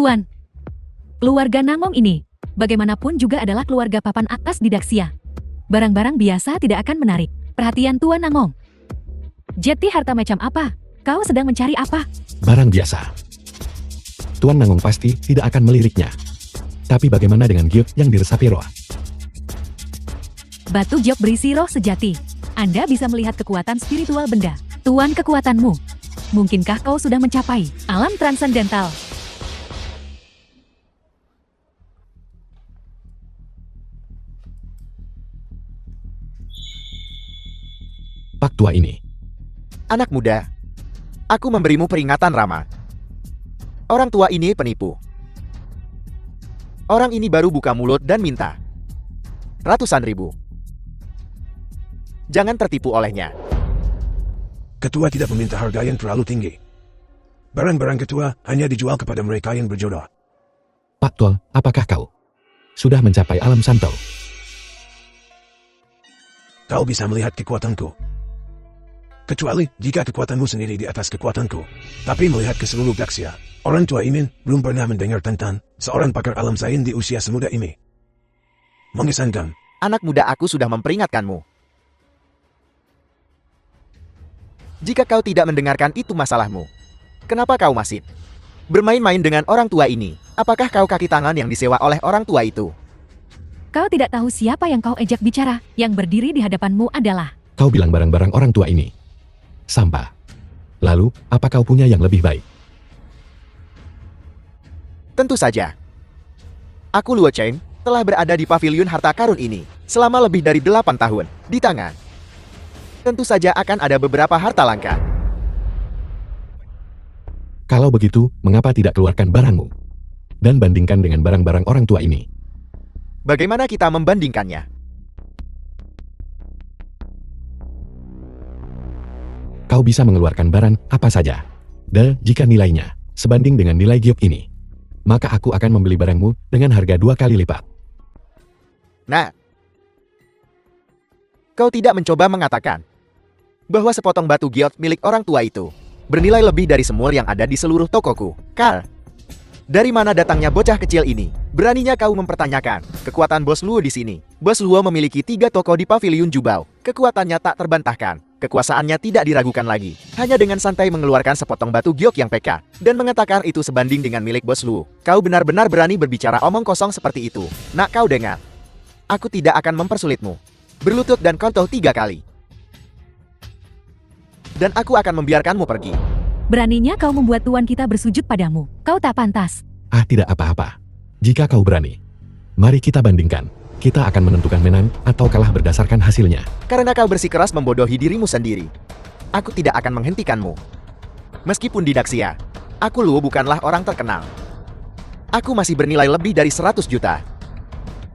Tuan, keluarga Nangong ini, bagaimanapun juga adalah keluarga papan atas di Daxia. Barang-barang biasa tidak akan menarik perhatian Tuan Nangong. Jeti harta macam apa? Kau sedang mencari apa? Barang biasa. Tuan Nangong pasti tidak akan meliriknya. Tapi bagaimana dengan giok yang diresapi roh? Batu giok berisi roh sejati. Anda bisa melihat kekuatan spiritual benda. Tuan kekuatanmu. Mungkinkah kau sudah mencapai alam transendental? Pak tua ini. Anak muda, aku memberimu peringatan Rama. Orang tua ini penipu. Orang ini baru buka mulut dan minta ratusan ribu. Jangan tertipu olehnya. Ketua tidak meminta harga yang terlalu tinggi. Barang-barang ketua hanya dijual kepada mereka yang berjodoh. Pak Tual, apakah kau sudah mencapai alam santau? Kau bisa melihat kekuatanku. Kecuali jika kekuatanmu sendiri di atas kekuatanku. Tapi melihat ke seluruh Daxia, orang tua Imin belum pernah mendengar tentang seorang pakar alam zain di usia semuda ini. Mengesankan. Anak muda, aku sudah memperingatkanmu. Jika kau tidak mendengarkan, itu masalahmu. Kenapa kau masih bermain-main dengan orang tua ini? Apakah kau kaki tangan yang disewa oleh orang tua itu? Kau tidak tahu siapa yang kau ejak bicara. Yang berdiri di hadapanmu adalah... Kau bilang barang-barang orang tua ini sampah. Lalu, apa kau punya yang lebih baik? Tentu saja. Aku Luo Cheng, telah berada di pavilion harta karun ini selama lebih dari 8 tahun. Di tangan tentu saja akan ada beberapa harta langka. Kalau begitu, mengapa tidak keluarkan barangmu? Dan bandingkan dengan barang-barang orang tua ini. Bagaimana kita membandingkannya? Kau bisa mengeluarkan barang apa saja. Dan jika nilainya sebanding dengan nilai giok ini, maka aku akan membeli barangmu dengan harga 2 kali lipat. Nah, kau tidak mencoba mengatakan bahwa sepotong batu giok milik orang tua itu bernilai lebih dari semua yang ada di seluruh tokoku. Karl, dari mana datangnya bocah kecil ini? Beraninya kau mempertanyakan kekuatan Bos Luo di sini. Bos Luo memiliki 3 toko di pavilion Jubao. Kekuatannya tak terbantahkan. Kekuasaannya tidak diragukan lagi. Hanya dengan santai mengeluarkan sepotong batu giok yang peka dan mengatakan itu sebanding dengan milik Bos Luo. Kau benar-benar berani berbicara omong kosong seperti itu. Nak, kau dengar. Aku tidak akan mempersulitmu. Berlutut dan kontol 3 kali. Dan aku akan membiarkanmu pergi. Beraninya kau membuat tuan kita bersujud padamu. Kau tak pantas. Ah, tidak apa-apa. Jika kau berani, mari kita bandingkan. Kita akan menentukan menang atau kalah berdasarkan hasilnya. Karena kau bersikeras membodohi dirimu sendiri, aku tidak akan menghentikanmu. Meskipun di Daxia, aku Luo bukanlah orang terkenal. Aku masih bernilai lebih dari 100 juta.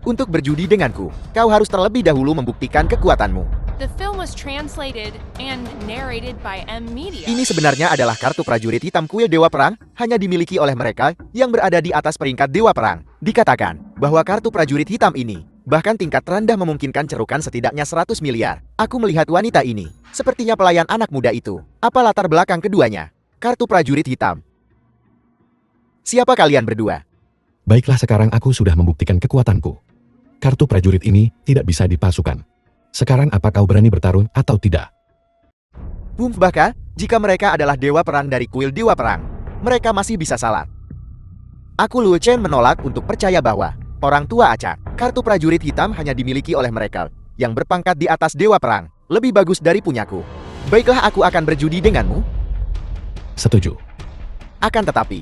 Untuk berjudi denganku, kau harus terlebih dahulu membuktikan kekuatanmu. The film was translated and narrated by M Media. Ini sebenarnya adalah kartu prajurit hitam kuil Dewa Perang, hanya dimiliki oleh mereka yang berada di atas peringkat Dewa Perang. Dikatakan bahwa kartu prajurit hitam ini bahkan tingkat rendah memungkinkan cerukan setidaknya 100 miliar. Aku melihat wanita ini, sepertinya pelayan anak muda itu. Apa latar belakang keduanya? Kartu prajurit hitam. Siapa kalian berdua? Baiklah, sekarang aku sudah membuktikan kekuatanku. Kartu prajurit ini tidak bisa dipalsukan. Sekarang apa kau berani bertarung atau tidak? Bahkan, jika mereka adalah dewa perang dari kuil Dewa Perang, mereka masih bisa salah. Aku Luo Chen menolak untuk percaya bahwa orang tua acak, kartu prajurit hitam hanya dimiliki oleh mereka yang berpangkat di atas Dewa Perang, lebih bagus dari punyaku. Baiklah, aku akan berjudi denganmu. Setuju. Akan tetapi,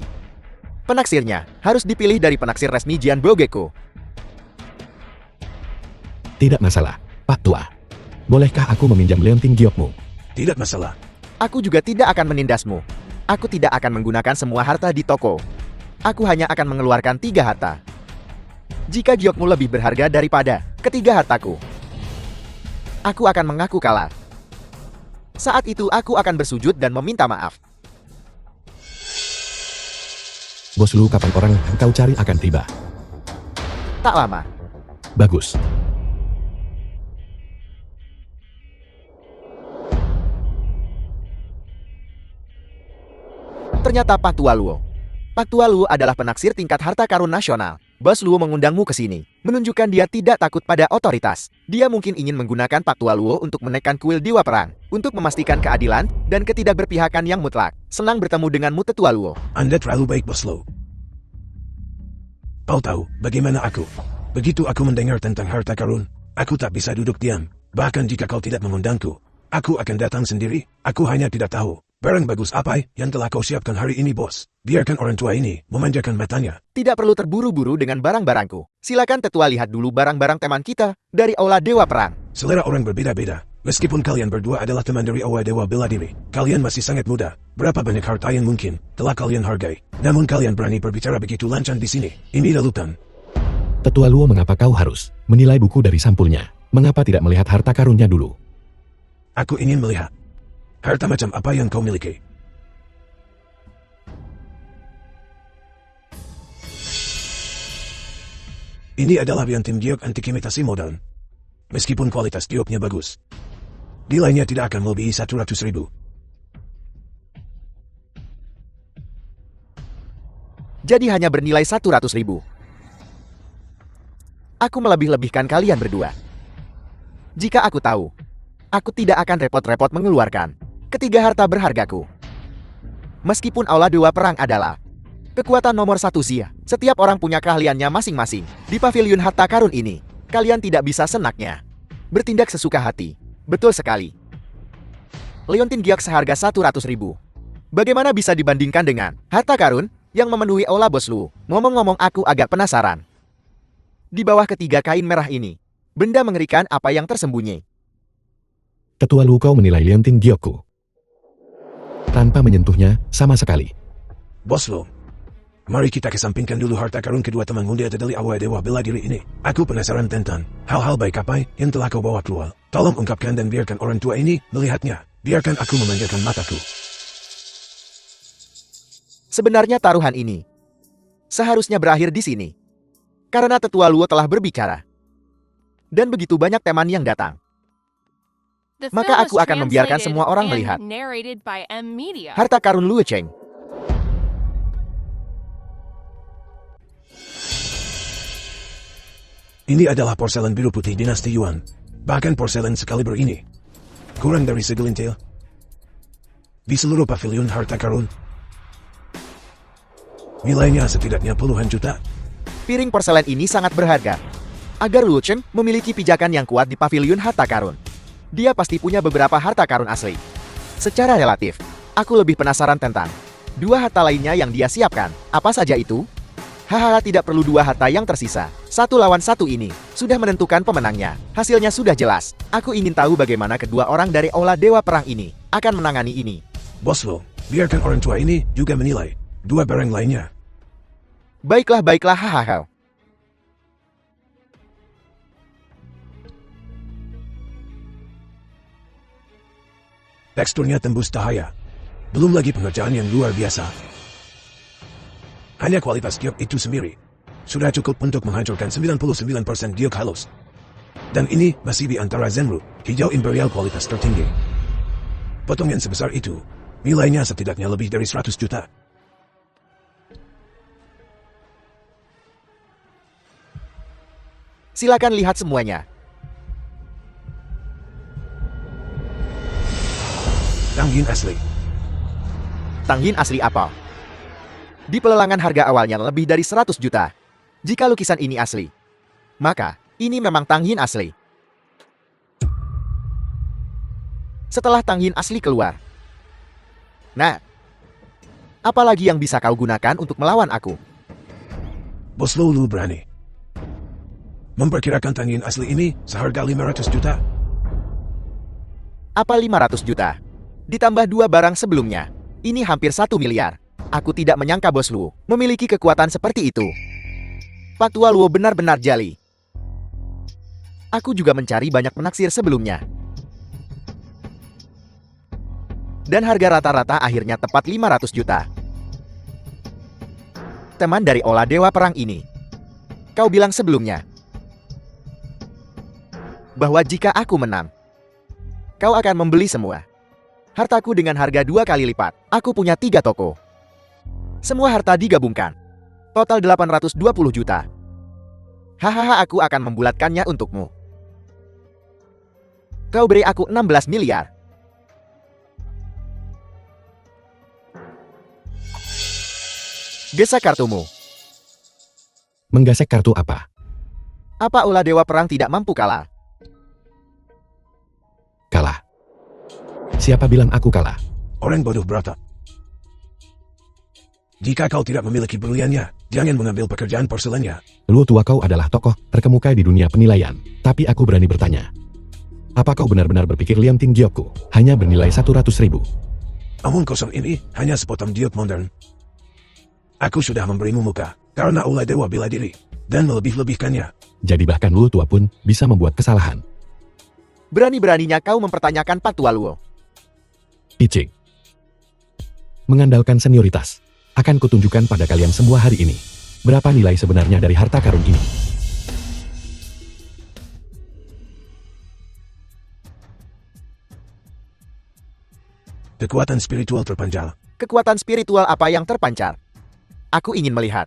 penaksirnya harus dipilih dari penaksir resmi Jian Bogeko. Tidak masalah, Pak Tua. Bolehkah aku meminjam leonting giokmu? Tidak masalah. Aku juga tidak akan menindasmu. Aku tidak akan menggunakan semua harta di toko. Aku hanya akan mengeluarkan 3 harta. Jika giokmu lebih berharga daripada ketiga hartaku, aku akan mengaku kalah. Saat itu aku akan bersujud dan meminta maaf. Bos Lu, kapan orang yang kau cari akan tiba? Tak lama. Bagus. Ternyata Pak Tua Luo Pak Tua Luo adalah penaksir tingkat harta karun nasional. Bos Luo mengundangmu ke sini, menunjukkan dia tidak takut pada otoritas. Dia mungkin ingin menggunakan Pak Tua Luo untuk menekan kuil Dewa Perang, untuk memastikan keadilan dan ketidakberpihakan yang mutlak. Senang bertemu denganmu, Tetua Luo. Anda terlalu baik, Bos Luo. Kau tahu bagaimana aku? Begitu aku mendengar tentang harta karun, aku tak bisa duduk diam. Bahkan jika kau tidak mengundangku, aku akan datang sendiri. Aku hanya tidak tahu barang bagus apa yang telah kau siapkan hari ini, Bos. Biarkan orang tua ini memanjakan matanya. Tidak perlu terburu-buru dengan barang-barangku. Silakan Tetua lihat dulu barang-barang teman kita dari Aula Dewa Perang. Selera orang berbeda-beda. Meskipun kalian berdua adalah teman dari Aula Dewa Bela Diri, kalian masih sangat muda. Berapa banyak harta yang mungkin telah kalian hargai. Namun kalian berani berbicara begitu lancang di sini. Ini lalutan. Tetua Luo, mengapa kau harus menilai buku dari sampulnya? Mengapa tidak melihat harta karunnya dulu? Aku ingin melihat harta macam apa yang kau miliki. Ini adalah Biantim giok antik imitasi modern. Meskipun kualitas gioknya bagus, nilainya tidak akan melebihi 100.000. Jadi hanya bernilai 100.000. Aku melebih-lebihkan kalian berdua. Jika aku tahu, aku tidak akan repot-repot mengeluarkan ketiga harta berhargaku. Meskipun Aula Dewa Perang adalah kekuatan nomor 1 Zia, setiap orang punya keahliannya masing-masing. Di pavilion harta karun ini, kalian tidak bisa senaknya bertindak sesuka hati. Betul sekali. Leontin giok seharga 100.000. Bagaimana bisa dibandingkan dengan harta karun yang memenuhi Aula Bos Luo? Ngomong-ngomong, aku agak penasaran. Di bawah ketiga kain merah ini, benda mengerikan apa yang tersembunyi? Tetua Luo, kau menilai Leontin giokku tanpa menyentuhnya sama sekali. Bos Luo, mari kita kesampingkan dulu harta karun kedua teman muda dari Aula Dewa Bela Diri ini. Aku penasaran tentang hal-hal baik apa yang telah kau bawa keluar. Tolong ungkapkan dan biarkan orang tua ini melihatnya. Biarkan aku memanjakan mataku. Sebenarnya taruhan ini seharusnya berakhir di sini. Karena Tetua Luo telah berbicara. Dan begitu banyak teman yang datang. The Maka film aku was akan membiarkan translated semua orang and melihat narrated by M Media. harta karun Luo Cheng. Ini adalah porselen biru putih dinasti Yuan. Bahkan porselen sekaliber ini kurang dari segelintir di seluruh pavilion harta karun. Nilainya setidaknya puluhan juta. Piring porselen ini sangat berharga. Agar Luo Cheng memiliki pijakan yang kuat di pavilion harta karun, dia pasti punya beberapa harta karun asli. Secara relatif, aku lebih penasaran tentang dua harta lainnya yang dia siapkan. Apa saja itu? Hahaha, tidak perlu dua harta yang tersisa. 1 lawan 1 ini sudah menentukan pemenangnya. Hasilnya sudah jelas. Aku ingin tahu bagaimana kedua orang dari Aula Dewa Perang ini akan menangani ini. Bos Luo, biarkan orang tua ini juga menilai dua barang lainnya. Baiklah, baiklah, hahaha. Teksturnya tembus cahaya. Belum lagi pengerjaan yang luar biasa. Hanya kualitas giok itu sendiri sudah cukup untuk menghancurkan 99% giok halus. Dan ini masih di antara Zenru, hijau imperial kualitas tertinggi. Potongan sebesar itu, nilainya setidaknya lebih dari 100 juta. Silakan lihat semuanya. Tanghin asli. Tanghin asli apa? Di pelelangan harga awalnya lebih dari 100 juta. Jika lukisan ini asli, maka ini memang tanghin asli. Setelah tanghin asli keluar, nah, apalagi yang bisa kau gunakan untuk melawan aku? Bos Luo berani memperkirakan tanghin asli ini seharga 500 juta. Apa 500 juta? Ditambah dua barang sebelumnya, ini hampir 1 miliar. Aku tidak menyangka Bos Luo memiliki kekuatan seperti itu. Pak Tua Luo benar-benar jali. Aku juga mencari banyak penaksir sebelumnya. Dan harga rata-rata akhirnya tepat 500 juta. Teman dari Aula Dewa Perang ini, kau bilang sebelumnya bahwa jika aku menang, kau akan membeli semua hartaku dengan harga 2 kali lipat. Aku punya 3 toko. Semua harta digabungkan. Total 820 juta. Hahaha, aku akan membulatkannya untukmu. Kau beri aku 16 miliar. Gesek kartumu. Menggesek kartu apa? Apa ulah dewa perang tidak mampu kalah? Kalah. Siapa bilang aku kalah? Orang bodoh berotot. Jika kau tidak memiliki berliannya, jangan mengambil pekerjaan porselennya. Lu tua, kau adalah tokoh terkemuka di dunia penilaian. Tapi aku berani bertanya. Apa kau benar-benar berpikir lianting giokku hanya bernilai 100.000? Omong kosong ini hanya sepotong giok modern. Aku sudah memberimu muka, karena ulah dewa bela diri, dan melebih-lebihkannya. Jadi bahkan lu tua pun bisa membuat kesalahan. Berani-beraninya kau mempertanyakan Patua Luo. Icik. Mengandalkan senioritas. Akan kutunjukkan pada kalian semua hari ini. Berapa nilai sebenarnya dari harta karun ini? Kekuatan spiritual terpanjang. Kekuatan spiritual apa yang terpancar? Aku ingin melihat.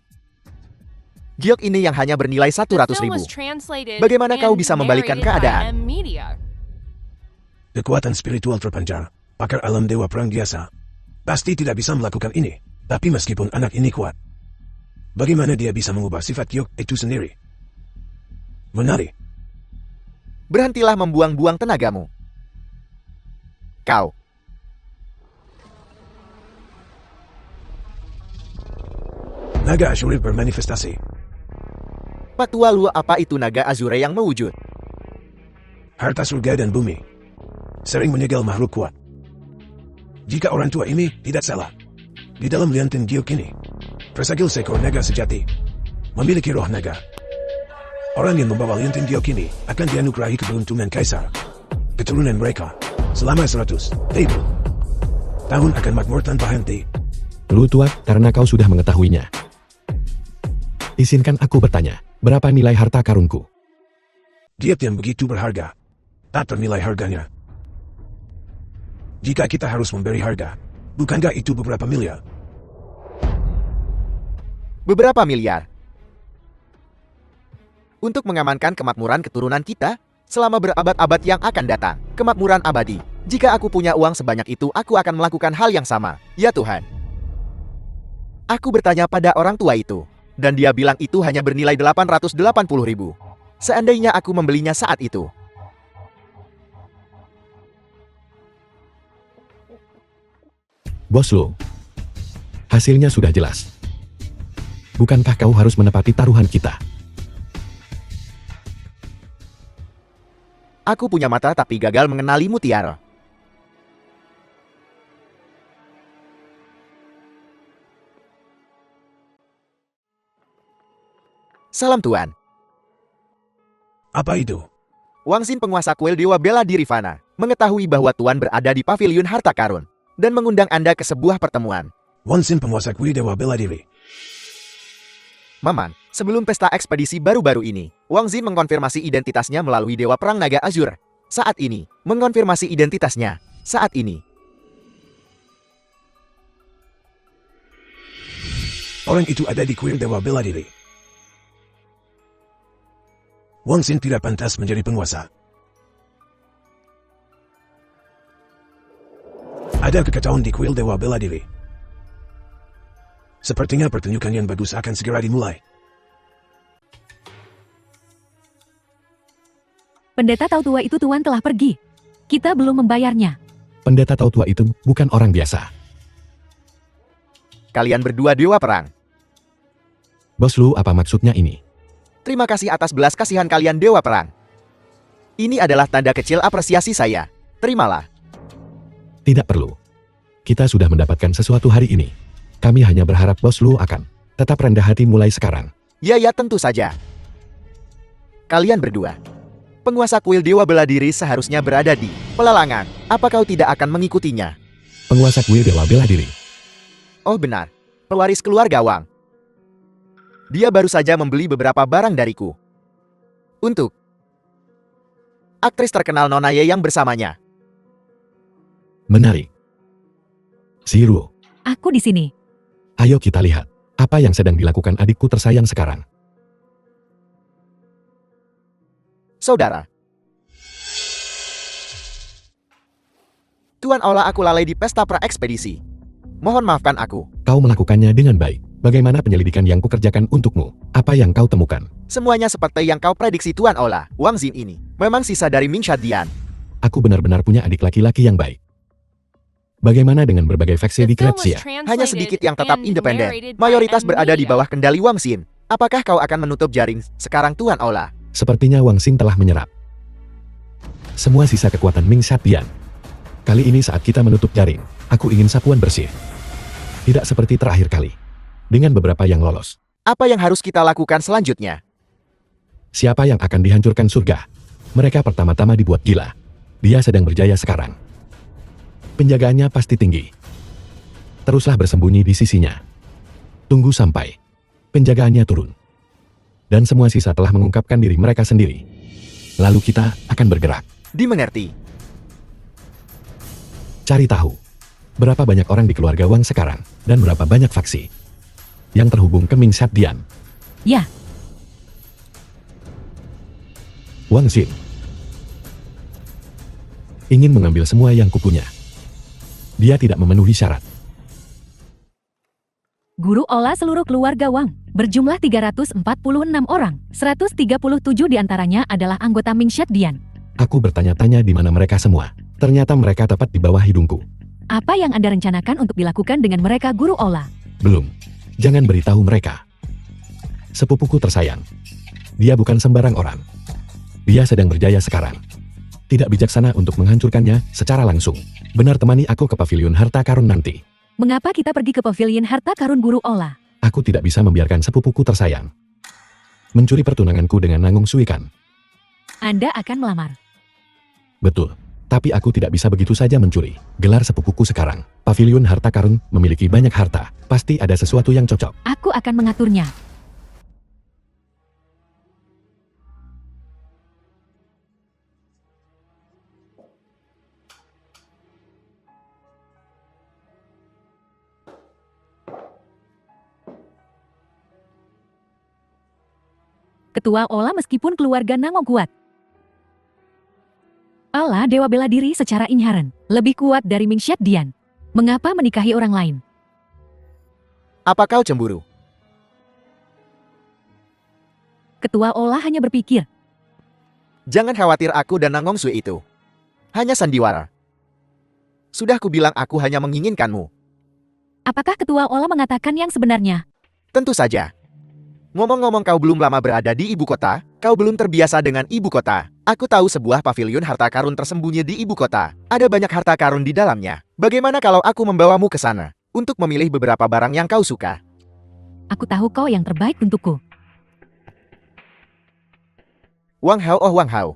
Giok ini yang hanya bernilai The film 100.000. was translated Bagaimana kau and bisa membalikkan narrated by keadaan? M Media. Kekuatan spiritual terpanjang. Pakar alam dewa perang biasa. Pasti tidak bisa melakukan ini. Tapi meskipun anak ini kuat, bagaimana dia bisa mengubah sifat giok itu sendiri? Menarik. Berhentilah membuang-buang tenagamu. Kau. Naga Azure bermanifestasi. Patua Luo, apa itu naga Azure yang mewujud? Harta surga dan bumi. Sering menyegel makhluk kuat. Jika orang tua ini tidak salah, di dalam liantin giok ini, tersegel seekor naga sejati. Memiliki roh naga. Orang yang membawa liantin giok ini akan dianugerahi keberuntungan kaisar. Keturunan mereka, selama 100 tahun akan makmur tanpa henti. Lu tua, karena kau sudah mengetahuinya. Izinkan aku bertanya, berapa nilai harta karunku? Giok yang begitu berharga, tak ternilai harganya. Jika kita harus memberi harga, bukankah itu beberapa miliar? Beberapa miliar. Untuk mengamankan kemakmuran keturunan kita selama berabad-abad yang akan datang. Kemakmuran abadi. Jika aku punya uang sebanyak itu, aku akan melakukan hal yang sama. Ya Tuhan. Aku bertanya pada orang tua itu, dan dia bilang itu hanya bernilai 880.000. Seandainya aku membelinya saat itu. Bos Lu. Hasilnya sudah jelas. Bukankah kau harus menepati taruhan kita? Aku punya mata tapi gagal mengenali mutiara. Salam Tuan. Apa itu? Wang Xin, penguasa kuil dewa bela diri Fana, mengetahui bahwa Tuan berada di paviliun harta karun dan mengundang Anda ke sebuah pertemuan. Wang Xin, penguasa kuil dewa bela diri. Maman, sebelum pesta ekspedisi baru-baru ini, Wang Xin mengkonfirmasi identitasnya melalui Dewa Perang Naga Azur. Saat ini, mengonfirmasi identitasnya. Saat ini. Orang itu ada di kuil dewa bela diri. Wang Xin tidak pantas menjadi penguasa. Ada kekacauan di kuil dewa bela diri. Sepertinya pertunjukan yang bagus akan segera dimulai. Pendeta tahu tua itu Tuan telah pergi. Kita belum membayarnya. Pendeta tahu tua itu bukan orang biasa. Kalian berdua dewa perang. Bos Lu, apa maksudnya ini? Terima kasih atas belas kasihan kalian dewa perang. Ini adalah tanda kecil apresiasi saya. Terimalah. Tidak perlu. Kita sudah mendapatkan sesuatu hari ini. Kami hanya berharap Bos Lu akan tetap rendah hati mulai sekarang. Ya tentu saja. Kalian berdua. Penguasa kuil dewa bela diri seharusnya berada di pelelangan. Apa kau tidak akan mengikutinya? Penguasa kuil dewa bela diri. Oh benar. Pewaris keluarga Wang. Dia baru saja membeli beberapa barang dariku. Untuk aktris terkenal Nona Ye yang bersamanya. Menarik. Siru. Aku di sini. Ayo kita lihat, apa yang sedang dilakukan adikku tersayang sekarang. Saudara. Tuan Aula, aku lalai di pesta pra-ekspedisi. Mohon maafkan aku. Kau melakukannya dengan baik. Bagaimana penyelidikan yang kukerjakan untukmu? Apa yang kau temukan? Semuanya seperti yang kau prediksi, Tuan Aula. Wang Xin ini memang sisa dari Ming Shadian. Aku benar-benar punya adik laki-laki yang baik. Bagaimana dengan berbagai faksi di The film was Kretsia? Hanya translated sedikit yang tetap and independen. narrated by Mayoritas berada di Nvidia. bawah kendali Wang Xin. Apakah kau akan menutup jaring sekarang, Tuan Aula? Sepertinya Wang Xin telah menyerap semua sisa kekuatan Ming Shadian. Kali ini saat kita menutup jaring, aku ingin sapuan bersih. Tidak seperti terakhir kali. Dengan beberapa yang lolos. Apa yang harus kita lakukan selanjutnya? Siapa yang akan dihancurkan surga? Mereka pertama-tama dibuat gila. Dia sedang berjaya sekarang. Penjagaannya pasti tinggi. Teruslah bersembunyi di sisinya. Tunggu sampai penjagaannya turun. Dan semua sisa telah mengungkapkan diri mereka sendiri. Lalu kita akan bergerak. Dimengerti. Cari tahu. Berapa banyak orang di keluarga Wang sekarang. Dan berapa banyak faksi yang terhubung ke Ming Shadian. Ya, Wang Xin ingin mengambil semua yang kupunya. Dia tidak memenuhi syarat. guru olah seluruh keluarga Wang berjumlah 346 orang. 137 diantaranya adalah anggota Ming Shadian. Aku bertanya-tanya di mana mereka semua. Ternyata mereka tepat di bawah hidungku. Apa yang Anda rencanakan untuk dilakukan dengan mereka, guru olah? Belum. Jangan beritahu mereka. Sepupuku tersayang. Dia bukan sembarang orang. Dia sedang berjaya sekarang. Tidak bijaksana untuk menghancurkannya secara langsung. Benar, temani aku ke pavilion harta karun nanti. Mengapa kita pergi ke pavilion harta karun, guru olah? Aku tidak bisa membiarkan sepupuku tersayang mencuri pertunanganku dengan Nangung Suikan. Anda akan melamar. Betul. Tapi aku tidak bisa begitu saja mencuri gelar sepupuku sekarang. Pavilion harta karun memiliki banyak harta. Pasti ada sesuatu yang cocok. Aku akan mengaturnya. Ketua olah meskipun keluarga Nangong kuat. Allah dewa bela diri secara inherent, lebih kuat dari Ming Shadian. Mengapa menikahi orang lain? Apa kau cemburu? Ketua olah hanya berpikir, Jangan khawatir, aku dan Nangong Sui itu hanya sandiwara. Sudah kubilang aku hanya menginginkanmu. apakah ketua olah mengatakan yang sebenarnya? Tentu saja. Ngomong-ngomong, kau belum lama berada di ibu kota. Kau belum terbiasa dengan ibu kota. Aku tahu sebuah pavilion harta karun tersembunyi di ibu kota. Ada banyak harta karun di dalamnya. Bagaimana kalau aku membawamu ke sana untuk memilih beberapa barang yang kau suka? Aku tahu kau yang terbaik untukku. Wang Hao, oh Wang Hao.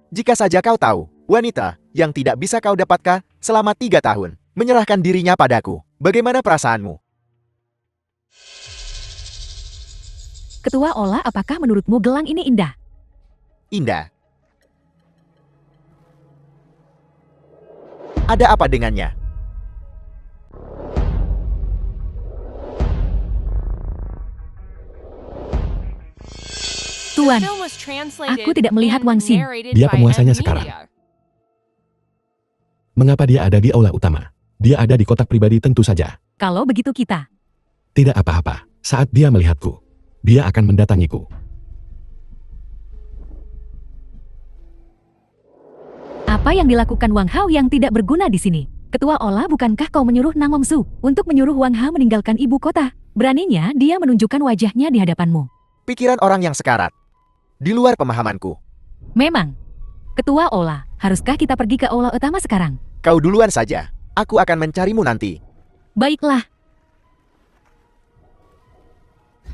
Jika saja kau tahu, wanita yang tidak bisa kau dapatkan selama 3 tahun menyerahkan dirinya padaku. Bagaimana perasaanmu? Ketua olah, apakah menurutmu gelang ini indah? Indah. Ada apa dengannya? Tuan, The film was translated aku tidak melihat and Wang Xin. narrated Dia by penguasanya Nvidia. sekarang. Mengapa dia ada di aula utama? Dia ada di kotak pribadi tentu saja. kalau begitu kita. Tidak apa-apa. Saat dia melihatku, dia akan mendatangiku. Apa yang dilakukan Wang Hao yang tidak berguna di sini? Ketua olah, bukankah kau menyuruh Nangong Su untuk menyuruh Wang Hao meninggalkan ibu kota? Beraninya dia menunjukkan wajahnya di hadapanmu. Pikiran orang yang sekarat. Di luar pemahamanku. Memang. Ketua olah, haruskah kita pergi ke aula utama sekarang? Kau duluan saja. Aku akan mencarimu nanti. Baiklah.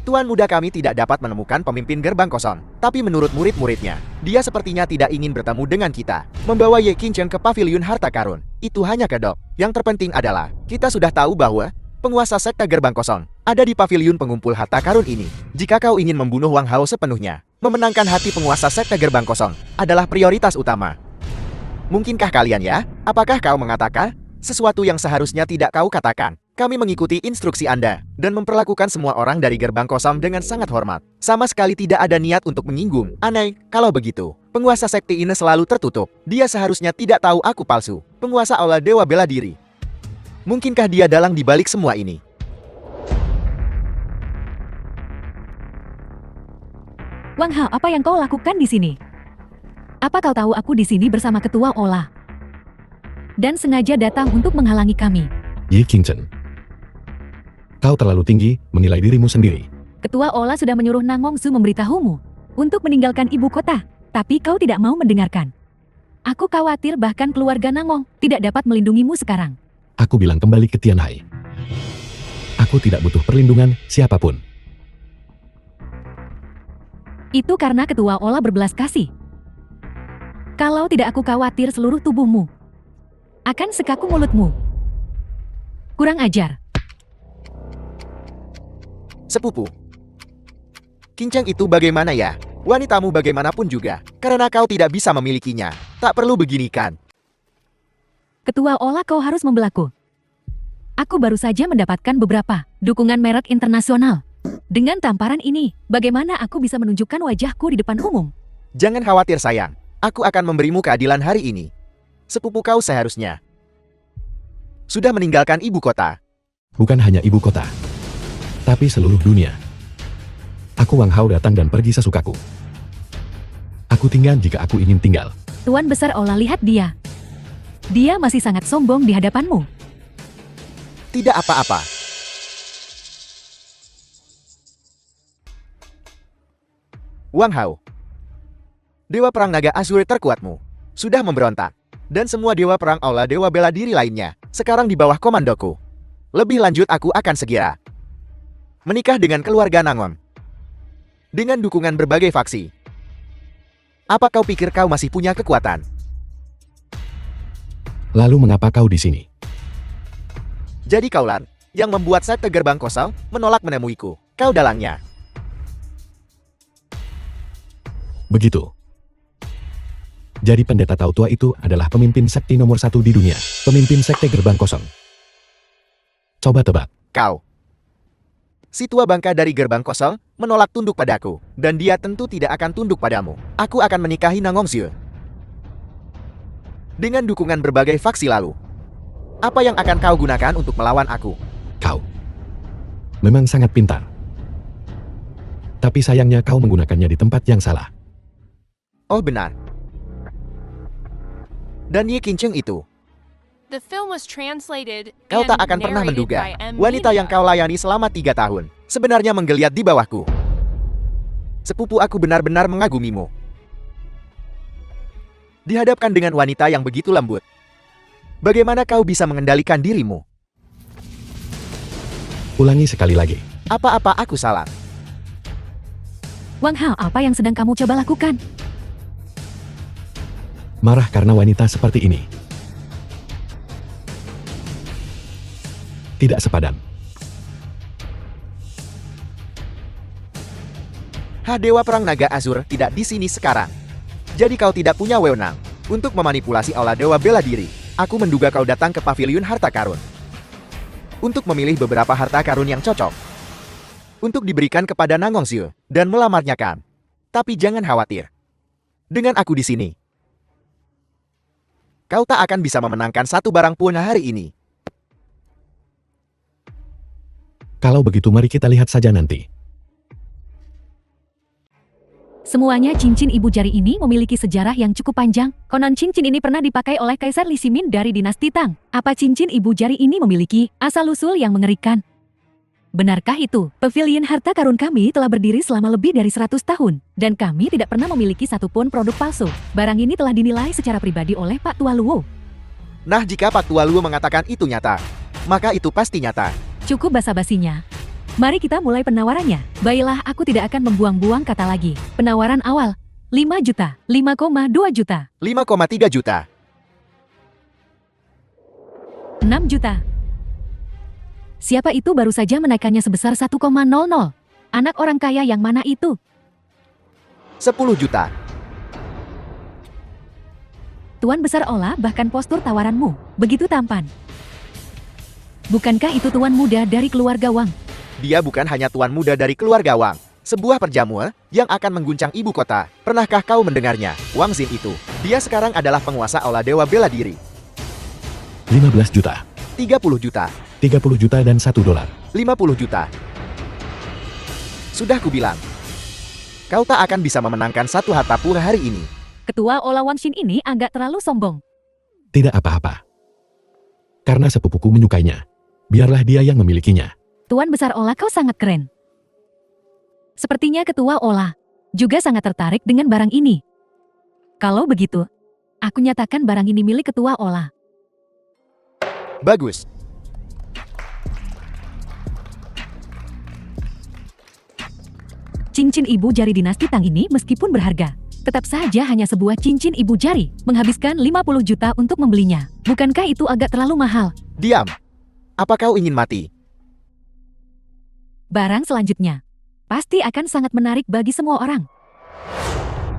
Tuan muda, kami tidak dapat menemukan pemimpin gerbang kosong. Tapi menurut murid-muridnya, dia sepertinya tidak ingin bertemu dengan kita. Membawa Ye Qingcheng ke pavilion harta karun. Itu hanya kedok. Yang terpenting adalah, kita sudah tahu bahwa penguasa sekte gerbang kosong ada di pavilion pengumpul harta karun ini. Jika kau ingin membunuh Wang Hao sepenuhnya, memenangkan hati penguasa sekte gerbang kosong adalah prioritas utama. Mungkinkah kalian ya? Apakah kau mengatakan sesuatu yang seharusnya tidak kau katakan? Kami mengikuti instruksi Anda dan memperlakukan semua orang dari gerbang kosong dengan sangat hormat. Sama sekali tidak ada niat untuk menyinggung. Aneh, kalau begitu, penguasa sekte ini selalu tertutup. Dia seharusnya tidak tahu aku palsu. Penguasa Aula Dewa Bela Diri. Mungkinkah dia dalang di balik semua ini? Wang Hao, apa yang kau lakukan di sini? Apa kau tahu aku di sini bersama Ketua Ola? Dan sengaja datang untuk menghalangi kami. Yi Qingchen. Kau terlalu tinggi menilai dirimu sendiri. Ketua Ola sudah menyuruh Nangong Su memberitahumu untuk meninggalkan ibu kota, tapi kau tidak mau mendengarkan. Aku khawatir bahkan keluarga Nangong tidak dapat melindungimu sekarang. Aku bilang kembali ke Tianhai. Aku tidak butuh perlindungan siapapun. Itu karena Ketua Ola berbelas kasih. Kalau tidak, aku khawatir seluruh tubuhmu akan sekaku mulutmu. Kurang ajar. Sepupu. Qingchen itu bagaimana ya? Wanitamu bagaimanapun juga, karena kau tidak bisa memilikinya. Tak perlu begini kan? Ketua Ola, kau harus membelaku. Aku baru saja mendapatkan beberapa dukungan merek internasional. Dengan tamparan ini, bagaimana aku bisa menunjukkan wajahku di depan umum? Jangan khawatir sayang, aku akan memberimu keadilan hari ini. Sepupu kau seharusnya sudah meninggalkan ibu kota. Bukan hanya ibu kota, tapi seluruh dunia. Aku Wang Hao datang dan pergi sesukaku. Aku tinggal jika aku ingin tinggal. Tuan Besar Ola, lihat dia. Dia masih sangat sombong di hadapanmu. Tidak apa-apa. Wang Hao, Dewa Perang Naga Azur terkuatmu, sudah memberontak. Dan semua Dewa Perang Aula Dewa Bela Diri lainnya sekarang di bawah komandoku. Lebih lanjut, aku akan segera menikah dengan keluarga Nangong dengan dukungan berbagai faksi. Apa kau pikir kau masih punya kekuatan? Lalu mengapa kau di sini? Jadi kaulah yang membuat sekte gerbang kosong menolak menemuiku. Kau dalangnya. Begitu. Jadi pendeta Tao Tua itu adalah pemimpin sekte nomor 1 di dunia. Pemimpin sekte gerbang kosong. Coba tebak. Kau. Si tua bangka dari gerbang kosong menolak tunduk padaku. Dan dia tentu tidak akan tunduk padamu. Aku akan menikahi Nangong Su dengan dukungan berbagai faksi lalu. Apa yang akan kau gunakan untuk melawan aku? Kau memang sangat pintar. Tapi sayangnya kau menggunakannya di tempat yang salah. Oh benar. Dan Yi Qingchen itu, The film was translated kau and tak akan pernah narrated menduga by M. wanita Media. yang kau layani selama 3 tahun sebenarnya menggeliat di bawahku. Sepupu, aku benar-benar mengagumimu. Dihadapkan dengan wanita yang begitu lembut, bagaimana kau bisa mengendalikan dirimu? Ulangi sekali lagi. Apa-apa aku salah? Wang Hao, apa yang sedang kamu coba lakukan? Marah karena wanita seperti ini. Tidak sepadan. Dewa Perang Naga Azur tidak di sini sekarang. Jadi kau tidak punya wewenang untuk memanipulasi Aula Dewa Bela Diri. Aku menduga kau datang ke pavilion harta karun untuk memilih beberapa harta karun yang cocok untuk diberikan kepada Nangong Su dan melamarnya kan. Tapi jangan khawatir. Dengan aku di sini, kau tak akan bisa memenangkan satu barang pun hari ini. Kalau begitu mari kita lihat saja nanti. Semuanya cincin ibu jari ini memiliki sejarah yang cukup panjang. Konon cincin ini pernah dipakai oleh Kaisar Li Ximin dari dinasti Tang. Apa cincin ibu jari ini memiliki asal-usul yang mengerikan? Benarkah itu? Pavilion harta karun kami telah berdiri selama lebih dari 100 tahun. Dan kami tidak pernah memiliki satupun produk palsu. Barang ini telah dinilai secara pribadi oleh Pak Tua Luo. Nah, jika Pak Tua Luo mengatakan itu nyata, maka itu pasti nyata. Cukup basa-basinya. Mari kita mulai penawarannya. Baiklah, aku tidak akan membuang-buang kata lagi. Penawaran awal, 5 juta, 5,2 juta, 5,3 juta. 6 juta. Siapa itu baru saja menaikkannya sebesar 1,00? Anak orang kaya yang mana itu? 10 juta. Tuan Besar Ola, bahkan postur tawaranmu begitu tampan. Bukankah itu tuan muda dari keluarga Wang? Dia bukan hanya tuan muda dari keluarga Wang. Sebuah perjamuan yang akan mengguncang ibu kota. Pernahkah kau mendengarnya? Wang Xin itu. Dia sekarang adalah penguasa aula dewa bela diri. 15 juta, 30 juta. 30 juta dan $1. 50 juta. Sudah kubilang. Kau tak akan bisa memenangkan satu harta pura hari ini. Ketua Ola Wang Xin ini agak terlalu sombong. Tidak apa-apa. Karena sepupuku menyukainya. Biarlah dia yang memilikinya. Tuan Besar Ola, kau sangat keren. Sepertinya Ketua Ola juga sangat tertarik dengan barang ini. Kalau begitu, aku nyatakan barang ini milik Ketua Ola. Bagus. Cincin ibu jari dinasti Tang ini meskipun berharga, tetap saja hanya sebuah cincin ibu jari, menghabiskan 50 juta untuk membelinya. Bukankah itu agak terlalu mahal? Diam. Apa kau ingin mati? Barang selanjutnya pasti akan sangat menarik bagi semua orang.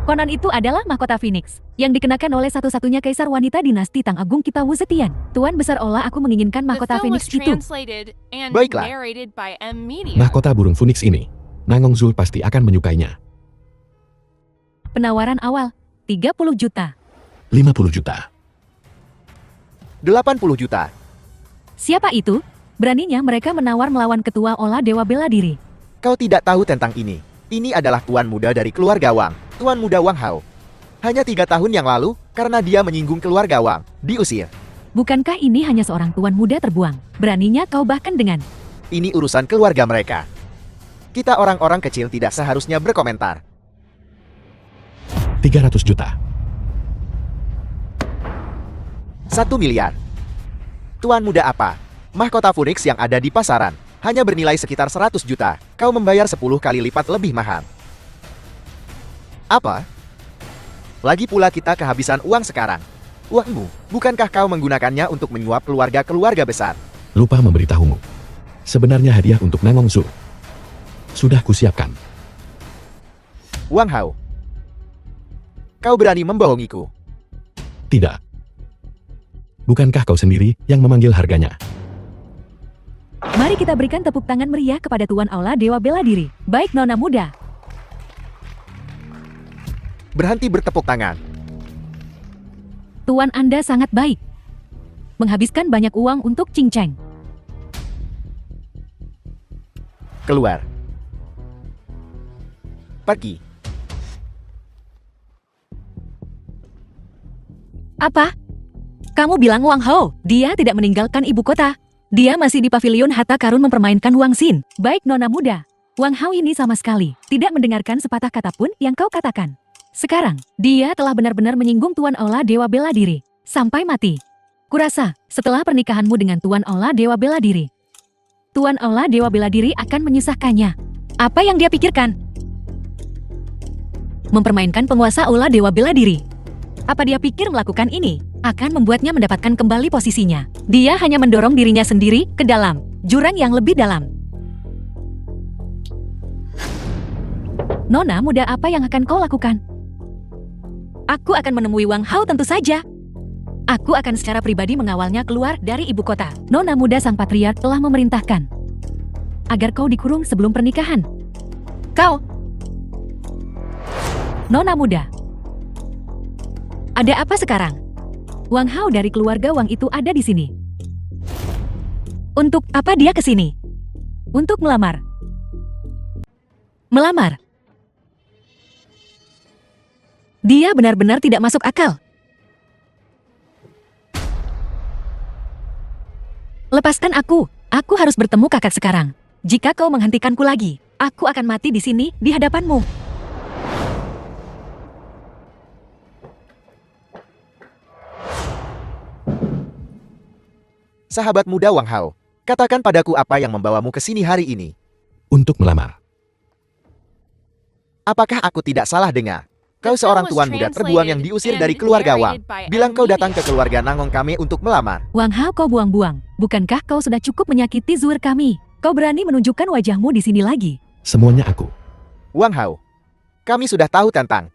Konon itu adalah mahkota Phoenix yang dikenakan oleh satu-satunya kaisar wanita dinasti Tang Agung kita Wu Zetian. Tuan Besar Ola, aku menginginkan The mahkota film Phoenix was itu. translated and Baiklah. narrated by M Media. Mahkota burung Phoenix ini, Nangong Zul pasti akan menyukainya. Penawaran awal 30 juta. 50 juta. 80 juta. Siapa itu? Beraninya mereka menawar melawan Ketua Ola Dewa Bela Diri. Kau tidak tahu tentang ini. Ini adalah tuan muda dari keluarga Wang. Tuan muda Wang Hao. Hanya 3 tahun yang lalu, karena dia menyinggung keluarga Wang, diusir. Bukankah ini hanya seorang tuan muda terbuang? Beraninya kau bahkan dengan... Ini urusan keluarga mereka. Kita orang-orang kecil tidak seharusnya berkomentar. 300 juta. 1 miliar. Tuan muda apa? Mahkota Phoenix yang ada di pasaran hanya bernilai sekitar 100 juta. Kau membayar 10 kali lipat lebih mahal. Apa? Lagi pula kita kehabisan uang sekarang. Uangmu, bukankah kau menggunakannya untuk menyuap keluarga-keluarga besar? Lupa memberitahumu. Sebenarnya hadiah untuk Nangong Zul sudah kusiapkan. Wang Hao. Kau berani membohongiku? Tidak. Bukankah kau sendiri yang memanggil harganya? Mari kita berikan tepuk tangan meriah kepada Tuan Aula Dewa Bela Diri. Baik Nona muda. Berhenti bertepuk tangan. Tuan Anda sangat baik. Menghabiskan banyak uang untuk cincang. Keluar. Pergi. Apa? Kamu bilang Wang Hao, dia tidak meninggalkan ibu kota. Dia masih di pavilion harta karun mempermainkan Wang Xin. Baik Nona muda. Wang Hao ini sama sekali tidak mendengarkan sepatah kata pun yang kau katakan. Sekarang, dia telah benar-benar menyinggung Tuan Aula Dewa Bela Diri. Sampai mati. Kurasa, setelah pernikahanmu dengan Tuan Aula Dewa Bela Diri, Tuan Aula Dewa Bela Diri akan menyusahkannya. Apa yang dia pikirkan? Mempermainkan penguasa Aula Dewa Bela Diri. Apa dia pikir melakukan ini akan membuatnya mendapatkan kembali posisinya? Dia hanya mendorong dirinya sendiri ke dalam jurang yang lebih dalam. Nona muda, apa yang akan kau lakukan? Aku akan menemui Wang Hao tentu saja. Aku akan secara pribadi mengawalnya keluar dari ibu kota. Nona muda sang patriark telah memerintahkan agar kau dikurung sebelum pernikahan. Kau, Nona muda, ada apa sekarang? Wang Hao dari keluarga Wang itu ada di sini. Untuk apa dia ke sini? Untuk melamar. Melamar. Dia benar-benar tidak masuk akal. Lepaskan aku. Aku harus bertemu kakak sekarang. Jika kau menghentikanku lagi, aku akan mati di sini di hadapanmu. Sahabat muda Wang Hao, katakan padaku apa yang membawamu ke sini hari ini. Untuk melamar. Apakah aku tidak salah dengar? Kau The seorang film was tuan muda terbuang yang translated diusir and dari keluarga Wang. narrated by Bilang M kau datang Media. ke keluarga Nangong kami untuk melamar. Wang Hao, kau buang-buang. Bukankah kau sudah cukup menyakiti zuhur kami? Kau berani menunjukkan wajahmu di sini lagi? Semuanya aku. Wang Hao, kami sudah tahu tentang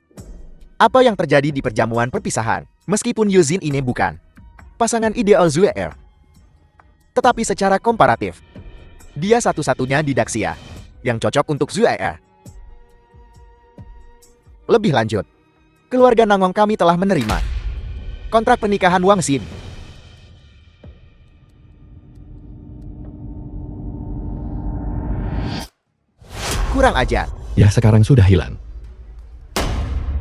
apa yang terjadi di perjamuan perpisahan. Meskipun Yuzin ini bukan pasangan ideal Zue'er. Tetapi secara komparatif, dia satu-satunya di Daxia yang cocok untuk Zuair. Lebih lanjut, keluarga Nangong kami telah menerima kontrak pernikahan Wang Xin. Kurang ajar. Ya sekarang sudah hilang.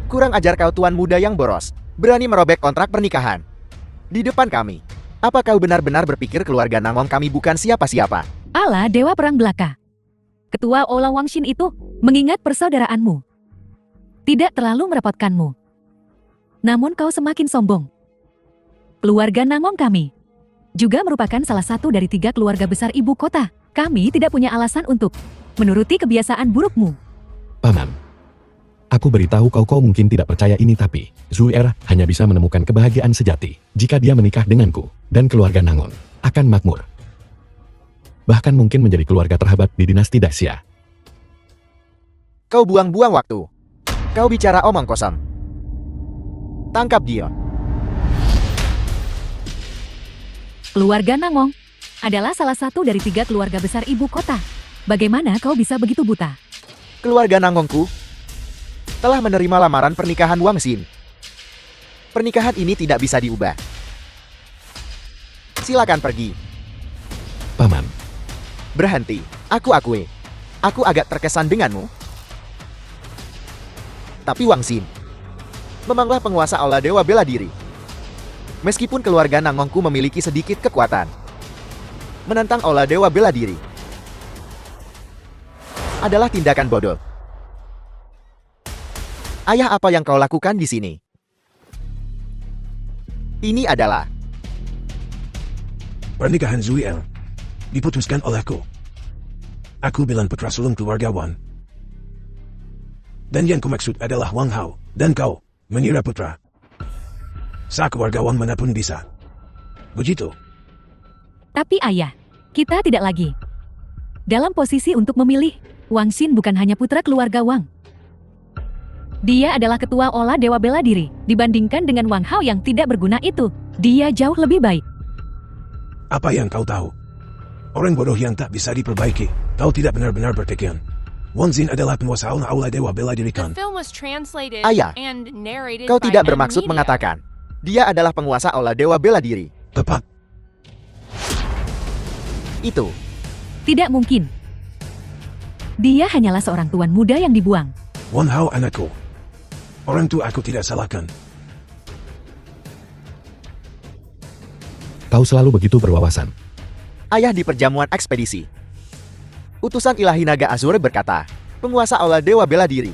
Kurang ajar kau tuan muda yang boros. Berani merobek kontrak pernikahan di depan kami. Apa kau benar-benar berpikir keluarga Nangong kami bukan siapa-siapa? Allah Dewa Perang Belaka. Ketua Ola Wang Xin itu mengingat persaudaraanmu. Tidak terlalu merepotkanmu. Namun kau semakin sombong. Keluarga Nangong kami juga merupakan salah satu dari 3 keluarga besar ibu kota. Kami tidak punya alasan untuk menuruti kebiasaan burukmu. Paman, aku beritahu kau mungkin tidak percaya ini tapi Zuair hanya bisa menemukan kebahagiaan sejati jika dia menikah denganku dan keluarga Nangon akan makmur. Bahkan mungkin menjadi keluarga terhebat di dinasti Daxia. Kau buang-buang waktu. Kau bicara omong kosong. Tangkap dia. Keluarga Nangong adalah salah satu dari 3 keluarga besar ibu kota. Bagaimana kau bisa begitu buta? Keluarga Nangongku telah menerima lamaran pernikahan Wang Xin. Pernikahan ini tidak bisa diubah. Silakan pergi. Paman, Berhenti. Aku akui. Aku agak terkesan denganmu. Tapi Wang Xin memanglah penguasa Aula Dewa Bela Diri. Meskipun keluarga Nangongku memiliki sedikit kekuatan menantang Aula Dewa Bela Diri adalah tindakan bodoh. Ayah, apa yang kau lakukan di sini? Ini adalah Pernikahan Zuair diputuskan olehku. Aku bilang putra sulung keluarga Wan. Dan yang kumaksud adalah Wang Hao. Dan kau mengira putra sa keluarga Wan manapun bisa. Begitu. Tapi ayah, kita tidak lagi dalam posisi untuk memilih. Wang Xin bukan hanya putra keluarga Wang. Dia adalah ketua Ola Dewa Bela Diri. Dibandingkan dengan Wang Hao yang tidak berguna itu, dia jauh lebih baik. Apa yang kau tahu? Orang bodoh yang tak bisa diperbaiki. Kau tidak benar-benar berpikiran. Wang Xin adalah penguasa Aula Dewa Bela Diri The kan? film was translated Ayah, and narrated kau by tidak N bermaksud Media. mengatakan dia adalah penguasa Aula Dewa Bela Diri. Tepat. Itu Tidak mungkin. Dia hanyalah seorang tuan muda yang dibuang. Wan Hao anakku. Orang tua aku tidak salahkan. kau selalu begitu berwawasan. ayah di perjamuan ekspedisi. Utusan ilahi naga Azur berkata, penguasa Aula Dewa Bela Diri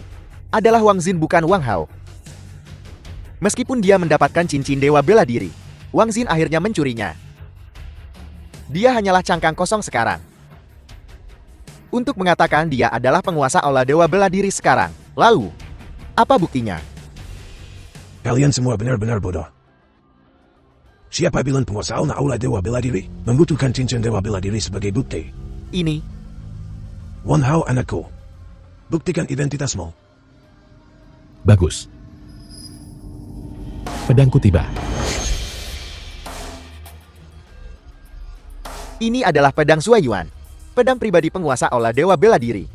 adalah Wang Xin bukan Wang Hao. Meskipun dia mendapatkan cincin Dewa Bela Diri, Wang Xin akhirnya mencurinya. Dia hanyalah cangkang kosong sekarang. Untuk mengatakan dia adalah penguasa Aula Dewa Bela Diri sekarang. Lalu, apa buktinya? Kalian semua benar-benar bodoh. Siapa bilang penguasa Aula Dewa Bela Diri membutuhkan cincin Dewa Bela Diri sebagai bukti? Ini, Wan Hao anakku. Buktikan identitasmu. Bagus. Pedangku tiba. ini adalah pedang Suayuan. Pedang pribadi penguasa Aula Dewa Bela Diri.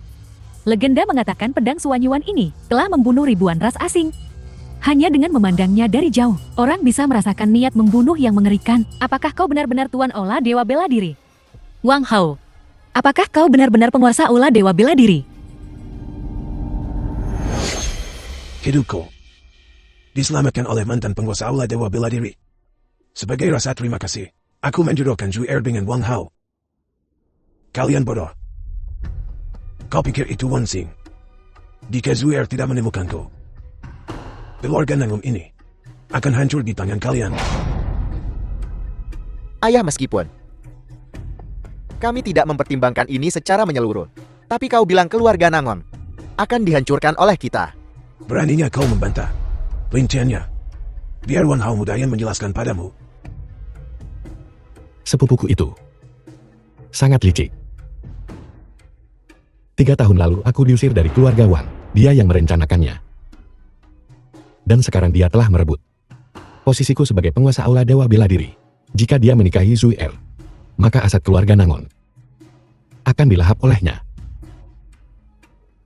Legenda mengatakan pedang Suanyuan ini telah membunuh ribuan ras asing. Hanya dengan memandangnya dari jauh, orang bisa merasakan niat membunuh yang mengerikan. Apakah kau benar-benar Tuan Aula Dewa Bela Diri? Wang Hao, apakah kau benar-benar penguasa Aula Dewa Bela Diri? Hidupku diselamatkan oleh mantan penguasa Aula Dewa Bela Diri. Sebagai rasa terima kasih, aku menjodohkan Zuair dengan Wang Hao. Kalian bodoh. Kau pikir itu Wang Xin? Jika Zuair tidak menemukanku, keluarga Nangong ini akan hancur di tangan kalian. Ayah, meskipun kami tidak mempertimbangkan ini secara menyeluruh, tapi kau bilang keluarga Nangon akan dihancurkan oleh kita. Beraninya kau membantah rinciannya. Biar Wan Hao muda yang menjelaskan padamu. Sepupuku itu sangat licik. 3 tahun lalu aku diusir dari keluarga Wang. Dia yang merencanakannya. Dan sekarang dia telah merebut posisiku sebagai penguasa Aula Dewa Bela Diri. Jika dia menikahi Zuair, maka aset keluarga Nangon akan dilahap olehnya.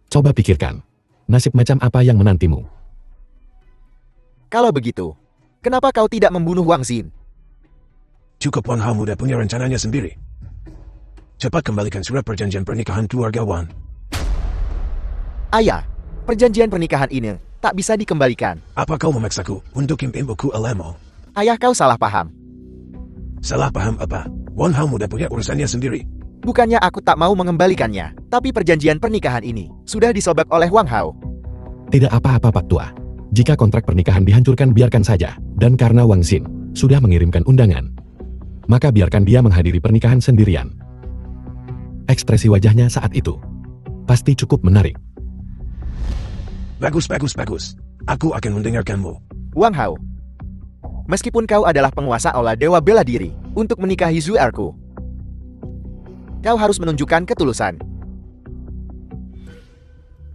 Coba pikirkan, nasib macam apa yang menantimu? Kalau begitu, kenapa kau tidak membunuh Wang Xin? Cukup Wang Hao muda punya rencananya sendiri. Cepat kembalikan surat perjanjian pernikahan keluarga Wang. Ayah, perjanjian pernikahan ini tak bisa dikembalikan. Apa kau memaksaku untuk impianku Alamo? Ayah, kau salah paham. Salah paham apa? Wang Hao muda punya urusannya sendiri. Bukannya aku tak mau mengembalikannya, tapi perjanjian pernikahan ini sudah disobek oleh Wang Hao. Tidak apa-apa Pak Tua. Jika kontrak pernikahan dihancurkan biarkan saja. Dan karena Wang Xin sudah mengirimkan undangan, maka biarkan dia menghadiri pernikahan sendirian. Ekspresi wajahnya saat itu pasti cukup menarik. Bagus. Aku akan mendengarkanmu. Wang Hao, meskipun kau adalah penguasa aula dewa bela diri untuk menikahi Zuerku, kau harus menunjukkan ketulusan.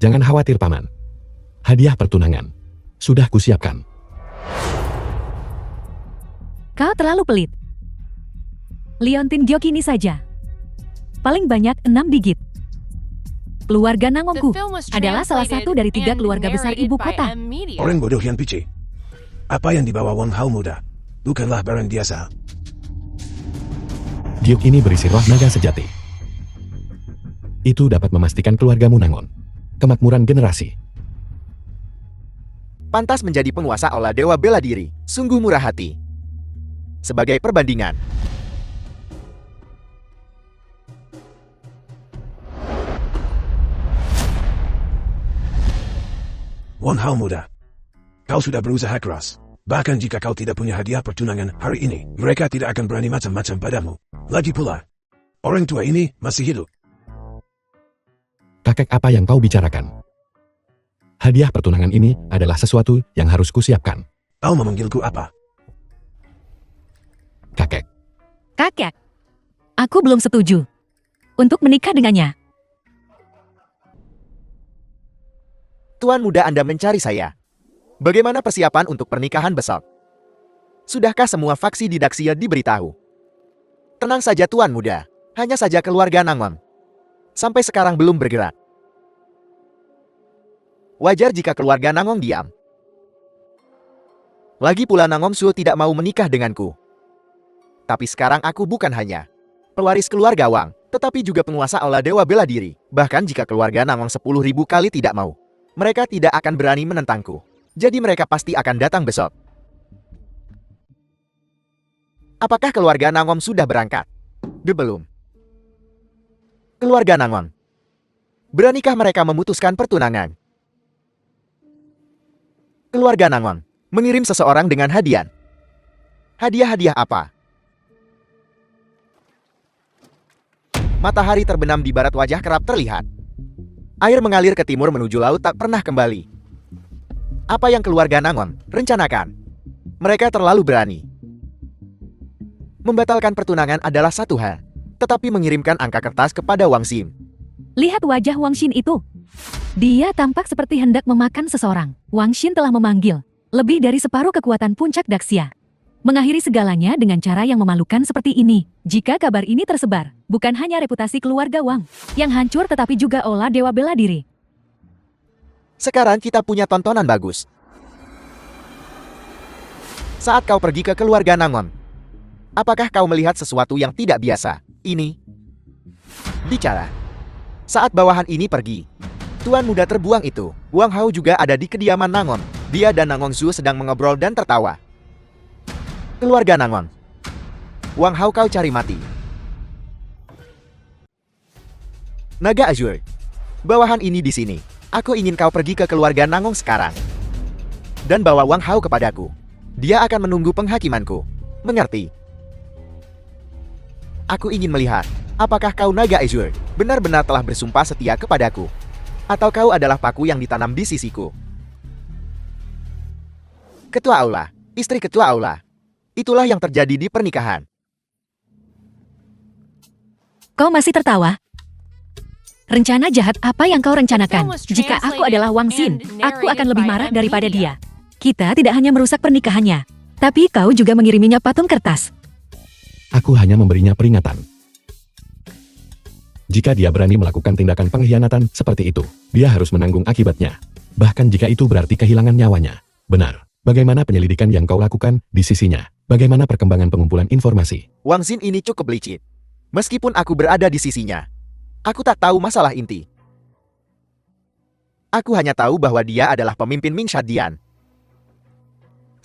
Jangan khawatir Paman. Hadiah pertunangan sudah kusiapkan. Kau terlalu pelit. Liontin Gyokini saja. Paling banyak 6 digit. Keluarga The Nangongku film was adalah salah satu dari 3 translated keluarga and besar narrated ibu by kota. M Media. Orang bodoh yang pici. Apa yang dibawa Wang Hao muda bukanlah barang biasa. Giok ini berisi roh naga sejati. Itu dapat memastikan keluargamu Nangon kemakmuran generasi. Pantas menjadi penguasa aula dewa bela diri, sungguh murah hati. Sebagai perbandingan, Wang Hao muda, kau sudah berusaha keras. Bahkan jika kau tidak punya hadiah pertunangan hari ini, mereka tidak akan berani macam-macam padamu. Lagi pula, orang tua ini masih hidup. Kakek, apa yang kau bicarakan? Hadiah pertunangan ini adalah sesuatu yang harus kusiapkan. Kau memanggilku apa? Kakek, Kakek, aku belum setuju untuk menikah dengannya. Tuan muda Anda mencari saya. Bagaimana persiapan untuk pernikahan besok? Sudahkah semua faksi di Daxia diberitahu? Tenang saja Tuan muda, hanya saja keluarga Nangon sampai sekarang belum bergerak. Wajar jika keluarga Nangong diam. Lagi pula Nangong Su tidak mau menikah denganku. Tapi sekarang aku bukan hanya pewaris keluarga Wang, tetapi juga penguasa aula dewa bela diri. Bahkan jika keluarga Nangong 10.000 kali tidak mau, mereka tidak akan berani menentangku. Jadi mereka pasti akan datang besok. Apakah keluarga Nangong sudah berangkat? Belum. Keluarga Nangong, beranikah mereka memutuskan pertunangan? Keluarga Nangon mengirim seseorang dengan hadiah. Hadiah-hadiah apa? Matahari terbenam di barat, wajah kerap terlihat. Air mengalir ke timur menuju laut tak pernah kembali. Apa yang keluarga Nangon rencanakan? Mereka terlalu berani. Membatalkan pertunangan adalah satu hal, tetapi mengirimkan angka kertas kepada Wang Xin. Lihat wajah Wang Xin itu. Dia tampak seperti hendak memakan seseorang. Wang Xin telah memanggil lebih dari separuh kekuatan puncak Daxia. Mengakhiri segalanya dengan cara yang memalukan seperti ini. Jika kabar ini tersebar, bukan hanya reputasi keluarga Wang yang hancur, tetapi juga aula dewa bela diri. Sekarang kita punya tontonan bagus. Saat kau pergi ke keluarga Nangon, apakah kau melihat sesuatu yang tidak biasa? Ini bicara. Saat bawahan ini pergi, tuan muda terbuang itu, Wang Hao juga ada di kediaman Nangon. Dia dan Nangon Su sedang mengobrol dan tertawa. Keluarga Nangon, Wang Hao kau cari mati. Naga Azur, bawahan ini di sini. Aku ingin kau pergi ke keluarga Nangon sekarang dan bawa Wang Hao kepadaku. Dia akan menunggu penghakimanku. Mengerti? Aku ingin melihat apakah kau Naga Azur benar-benar telah bersumpah setia kepadaku, atau kau adalah paku yang ditanam di sisiku. Ketua Aula, istri Ketua Aula. Itulah yang terjadi di pernikahan. Kau masih tertawa? Rencana jahat apa yang kau rencanakan? Jika aku adalah Wang Xin, aku akan lebih marah daripada dia. Kita tidak hanya merusak pernikahannya, tapi kau juga mengiriminya patung kertas. Aku hanya memberinya peringatan. Jika dia berani melakukan tindakan pengkhianatan seperti itu, dia harus menanggung akibatnya. Bahkan jika itu berarti kehilangan nyawanya. Benar. Bagaimana penyelidikan yang kau lakukan di sisinya? Bagaimana perkembangan pengumpulan informasi? Wang Xin ini cukup licik. Meskipun aku berada di sisinya, aku tak tahu masalah inti. Aku hanya tahu bahwa dia adalah pemimpin Ming Shadian.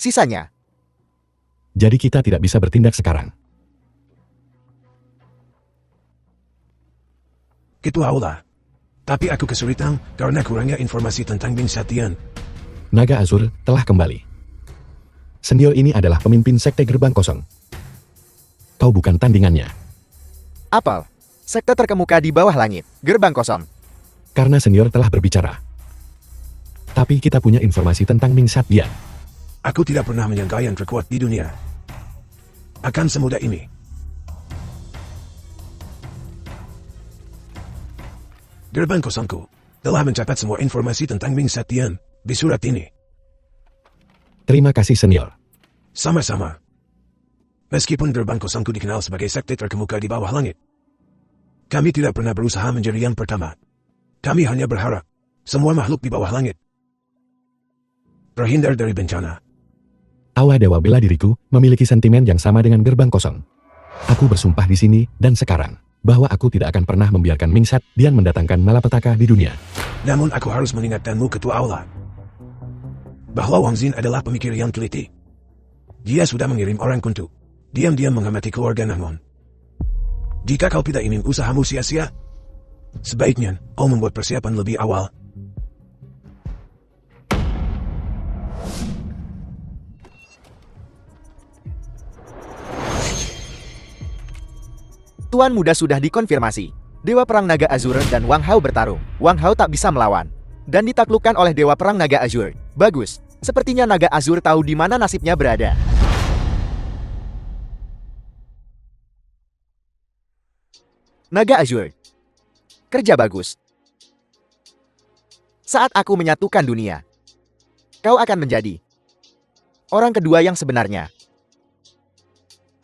Sisanya, Jadi kita tidak bisa bertindak sekarang. Ketua Aula. Tapi aku kesulitan karena kurangnya informasi tentang Ming Shadian. Naga Azur telah kembali. Senior ini adalah pemimpin sekte gerbang kosong. Kau bukan tandingannya. Apel, sekte terkemuka di bawah langit, gerbang kosong. Karena senior telah berbicara. Tapi kita punya informasi tentang Ming Shadian. Aku tidak pernah menyangka yang terkuat di dunia akan semudah ini. Gerbang kosongku telah mencatat semua informasi tentang Ming Shadian di surat ini. Terima kasih senior. Sama-sama. Meskipun gerbang kosongku dikenal sebagai sekte terkemuka di bawah langit, kami tidak pernah berusaha menjadi yang pertama. Kami hanya berharap semua makhluk di bawah langit terhindar dari bencana. Aula Dewa Bela Diriku memiliki sentimen yang sama dengan gerbang kosong. Aku bersumpah di sini dan sekarang bahwa aku tidak akan pernah membiarkan Ming Shadian mendatangkan malapetaka di dunia. Namun aku harus mengingatkanmu Ketua Aula bahwa Wang Xin adalah pemikir yang teliti. Dia sudah mengirim orang untuk diam-diam mengamati keluarga Namon. Jika kau tidak ingin usahamu sia-sia, sebaiknya kau membuat persiapan lebih awal. Tuan Muda sudah dikonfirmasi. Dewa Perang Naga Azur dan Wang Hao bertarung. Wang Hao tak bisa melawan dan ditaklukkan oleh Dewa Perang Naga Azur. Bagus. Sepertinya Naga Azur tahu di mana nasibnya berada. Naga Azur. Kerja bagus. Saat aku menyatukan dunia, kau akan menjadi orang kedua yang sebenarnya.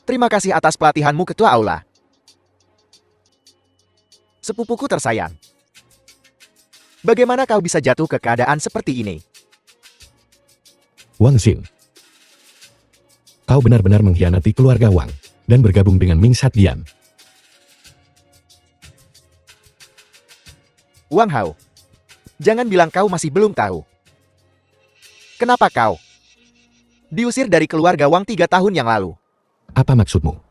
Terima kasih atas pelatihanmu Ketua Aula. Sepupuku tersayang. Bagaimana kau bisa jatuh ke keadaan seperti ini? Wang Xin. Kau benar-benar mengkhianati keluarga Wang dan bergabung dengan Ming Shadian. Wang Hao. Jangan bilang kau masih belum tahu. Kenapa kau diusir dari keluarga Wang 3 tahun yang lalu? Apa maksudmu?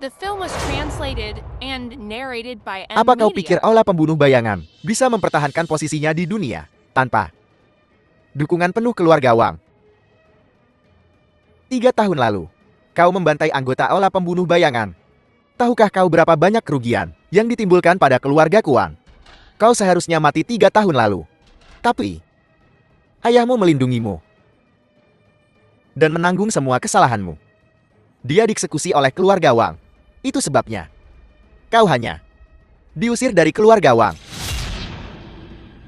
The film was translated and narrated by M Apa kau Media. pikir Aula Pembunuh Bayangan bisa mempertahankan posisinya di dunia tanpa dukungan penuh keluarga Wang? 3 tahun lalu, kau membantai anggota Aula Pembunuh Bayangan. Tahukah kau berapa banyak kerugian yang ditimbulkan pada keluarga Wang? Kau seharusnya mati 3 tahun lalu. Tapi, ayahmu melindungimu dan menanggung semua kesalahanmu. Dia dieksekusi oleh keluarga Wang. Itu sebabnya kau hanya diusir dari keluarga Wang.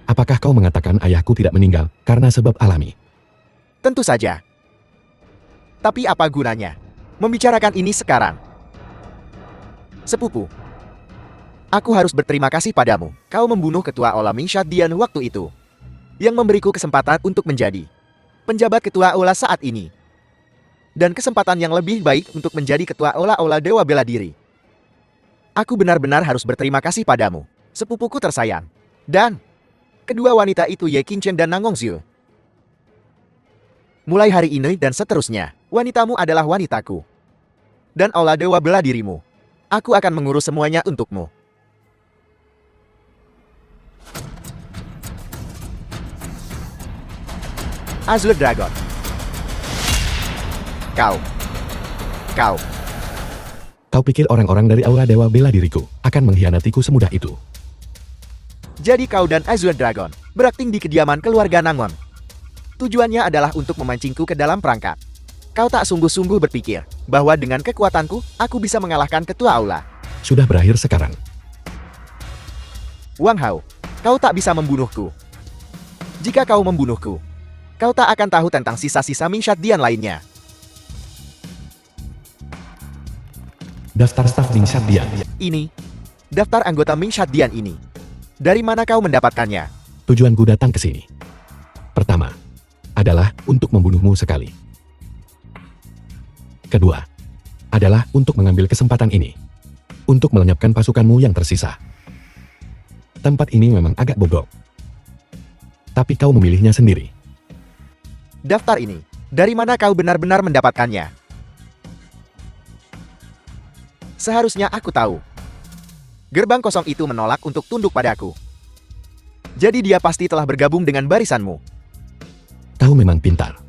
Apakah kau mengatakan ayahku tidak meninggal karena sebab alami? Tentu saja. Tapi apa gunanya membicarakan ini sekarang? Sepupu, aku harus berterima kasih padamu. Kau membunuh ketua Aula Ming Shadian waktu itu, yang memberiku kesempatan untuk menjadi penjabat ketua Aula saat ini. Dan kesempatan yang lebih baik untuk menjadi ketua Aula Dewa Bela Diri. Aku benar-benar harus berterima kasih padamu, sepupuku tersayang. Dan kedua wanita itu Ye Qingchen dan Nangong Xiu. Mulai hari ini dan seterusnya, wanitamu adalah wanitaku. Dan Aula Dewa Bela Dirimu. Aku akan mengurus semuanya untukmu. Azure Dragon. Kau. Kau pikir orang-orang dari Aula Dewa Bela Diriku akan mengkhianatiku semudah itu? Jadi kau dan Azure Dragon berakting di kediaman keluarga Nangon. Tujuannya adalah untuk memancingku ke dalam perangkap. Kau tak sungguh-sungguh berpikir bahwa dengan kekuatanku, aku bisa mengalahkan ketua Aula. Sudah berakhir sekarang. Wang Hao, kau tak bisa membunuhku. Jika kau membunuhku, kau tak akan tahu tentang sisa-sisa Ming Shadian lainnya. Daftar staf Ming Shadian. Ini, daftar anggota Ming Shadian ini. Dari mana kau mendapatkannya? Tujuanku datang ke sini. Pertama, adalah untuk membunuhmu sekali. Kedua, adalah untuk mengambil kesempatan ini. Untuk melenyapkan pasukanmu yang tersisa. Tempat ini memang agak bobrok. Tapi kau memilihnya sendiri. Daftar ini, dari mana kau benar-benar mendapatkannya? Seharusnya aku tahu. Gerbang kosong itu menolak untuk tunduk padaku. Jadi dia pasti telah bergabung dengan barisanmu. Kau memang pintar.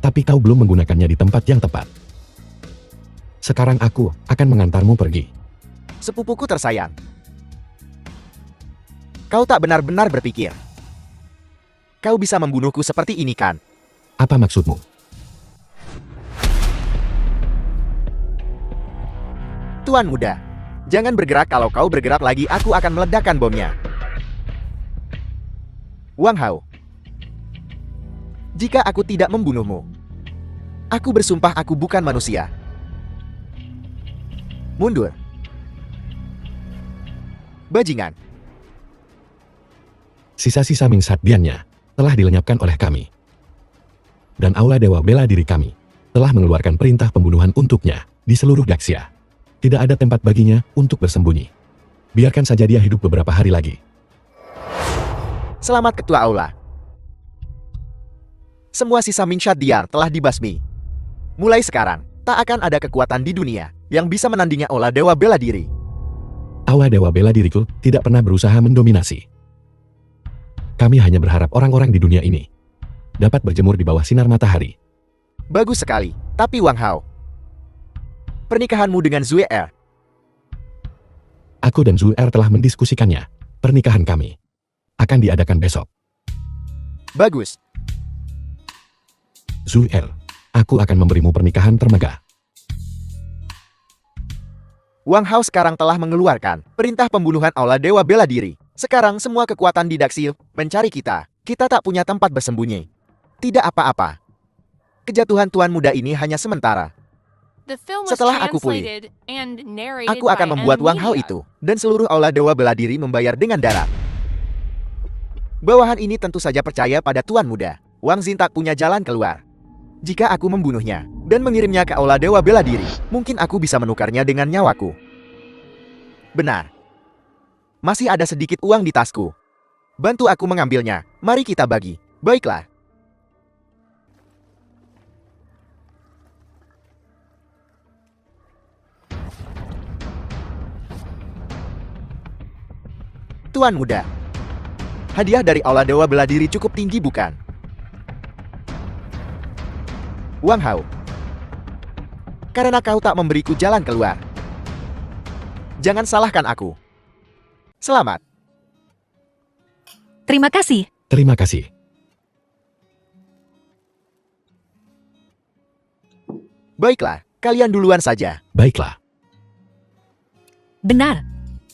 Tapi kau belum menggunakannya di tempat yang tepat. Sekarang aku akan mengantarmu pergi. Sepupuku tersayang. Kau tak benar-benar berpikir. Kau bisa membunuhku seperti ini kan? Apa maksudmu? Tuan muda, jangan bergerak. Kalau kau bergerak lagi aku akan meledakkan bomnya. Wang Hao. Jika aku tidak membunuhmu, aku bersumpah aku bukan manusia. Mundur. Bajingan. Sisa-sisa Ming Shadian-nya telah dilenyapkan oleh kami. Dan Aula Dewa Bela Diri kami telah mengeluarkan perintah pembunuhan untuknya di seluruh Daxia. Tidak ada tempat baginya untuk bersembunyi. Biarkan saja dia hidup beberapa hari lagi. Selamat Ketua Aula. Semua sisa Ming Shadian telah dibasmi. Mulai sekarang, tak akan ada kekuatan di dunia yang bisa menandingi Aula Dewa Bela Diri. Aula Dewa Bela Diriku tidak pernah berusaha mendominasi. Kami hanya berharap orang-orang di dunia ini dapat berjemur di bawah sinar matahari. Bagus sekali, tapi Wang Hao, pernikahanmu dengan Zue Er. Aku dan Zhu Er telah mendiskusikannya. Pernikahan kami akan diadakan besok. Bagus. Zhu Er, aku akan memberimu pernikahan termegah. Wang Hao sekarang telah mengeluarkan perintah pembunuhan Aula Dewa Bela Diri. Sekarang semua kekuatan di Daxia mencari kita. Kita tak punya tempat bersembunyi. Tidak apa-apa. Kejatuhan tuan muda ini hanya sementara. The film was Setelah aku pulih, translated and narrated Aku akan by membuat Wang Hao Media. itu dan seluruh Aula Dewa Bela Diri membayar dengan darah. Bawahan ini tentu saja percaya pada tuan muda. Wang Xin tak punya jalan keluar. Jika aku membunuhnya dan mengirimnya ke Aula Dewa Bela Diri, mungkin aku bisa menukarnya dengan nyawaku. Benar. Masih ada sedikit uang di tasku. Bantu aku mengambilnya. Mari kita bagi. Baiklah. Tuan muda, hadiah dari Aula Dewa Bela Diri cukup tinggi bukan? Wang Hao, karena kau tak memberiku jalan keluar. Jangan salahkan aku. Selamat. Terima kasih. Terima kasih. Baiklah, kalian duluan saja. Baiklah. Benar.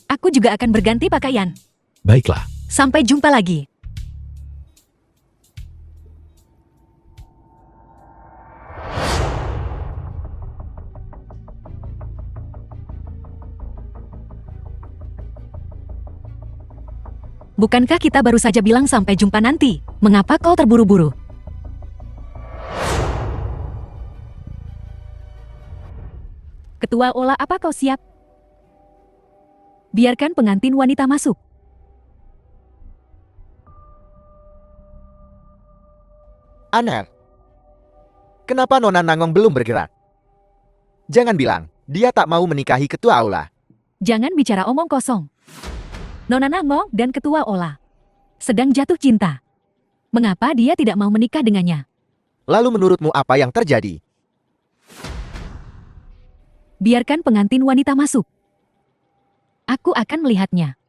Aku juga akan berganti pakaian. Baiklah. Sampai jumpa lagi. Bukankah kita baru saja bilang sampai jumpa nanti? Mengapa kau terburu-buru? Ketua Ola, apa kau siap? Biarkan pengantin wanita masuk. Aneh. Kenapa Nona Nangong belum bergerak? Jangan bilang, dia tak mau menikahi Ketua Aula. Jangan bicara omong kosong. Nona Nangong dan Ketua Ola sedang jatuh cinta. Mengapa dia tidak mau menikah dengannya? Lalu menurutmu apa yang terjadi? Biarkan pengantin wanita masuk. Aku akan melihatnya.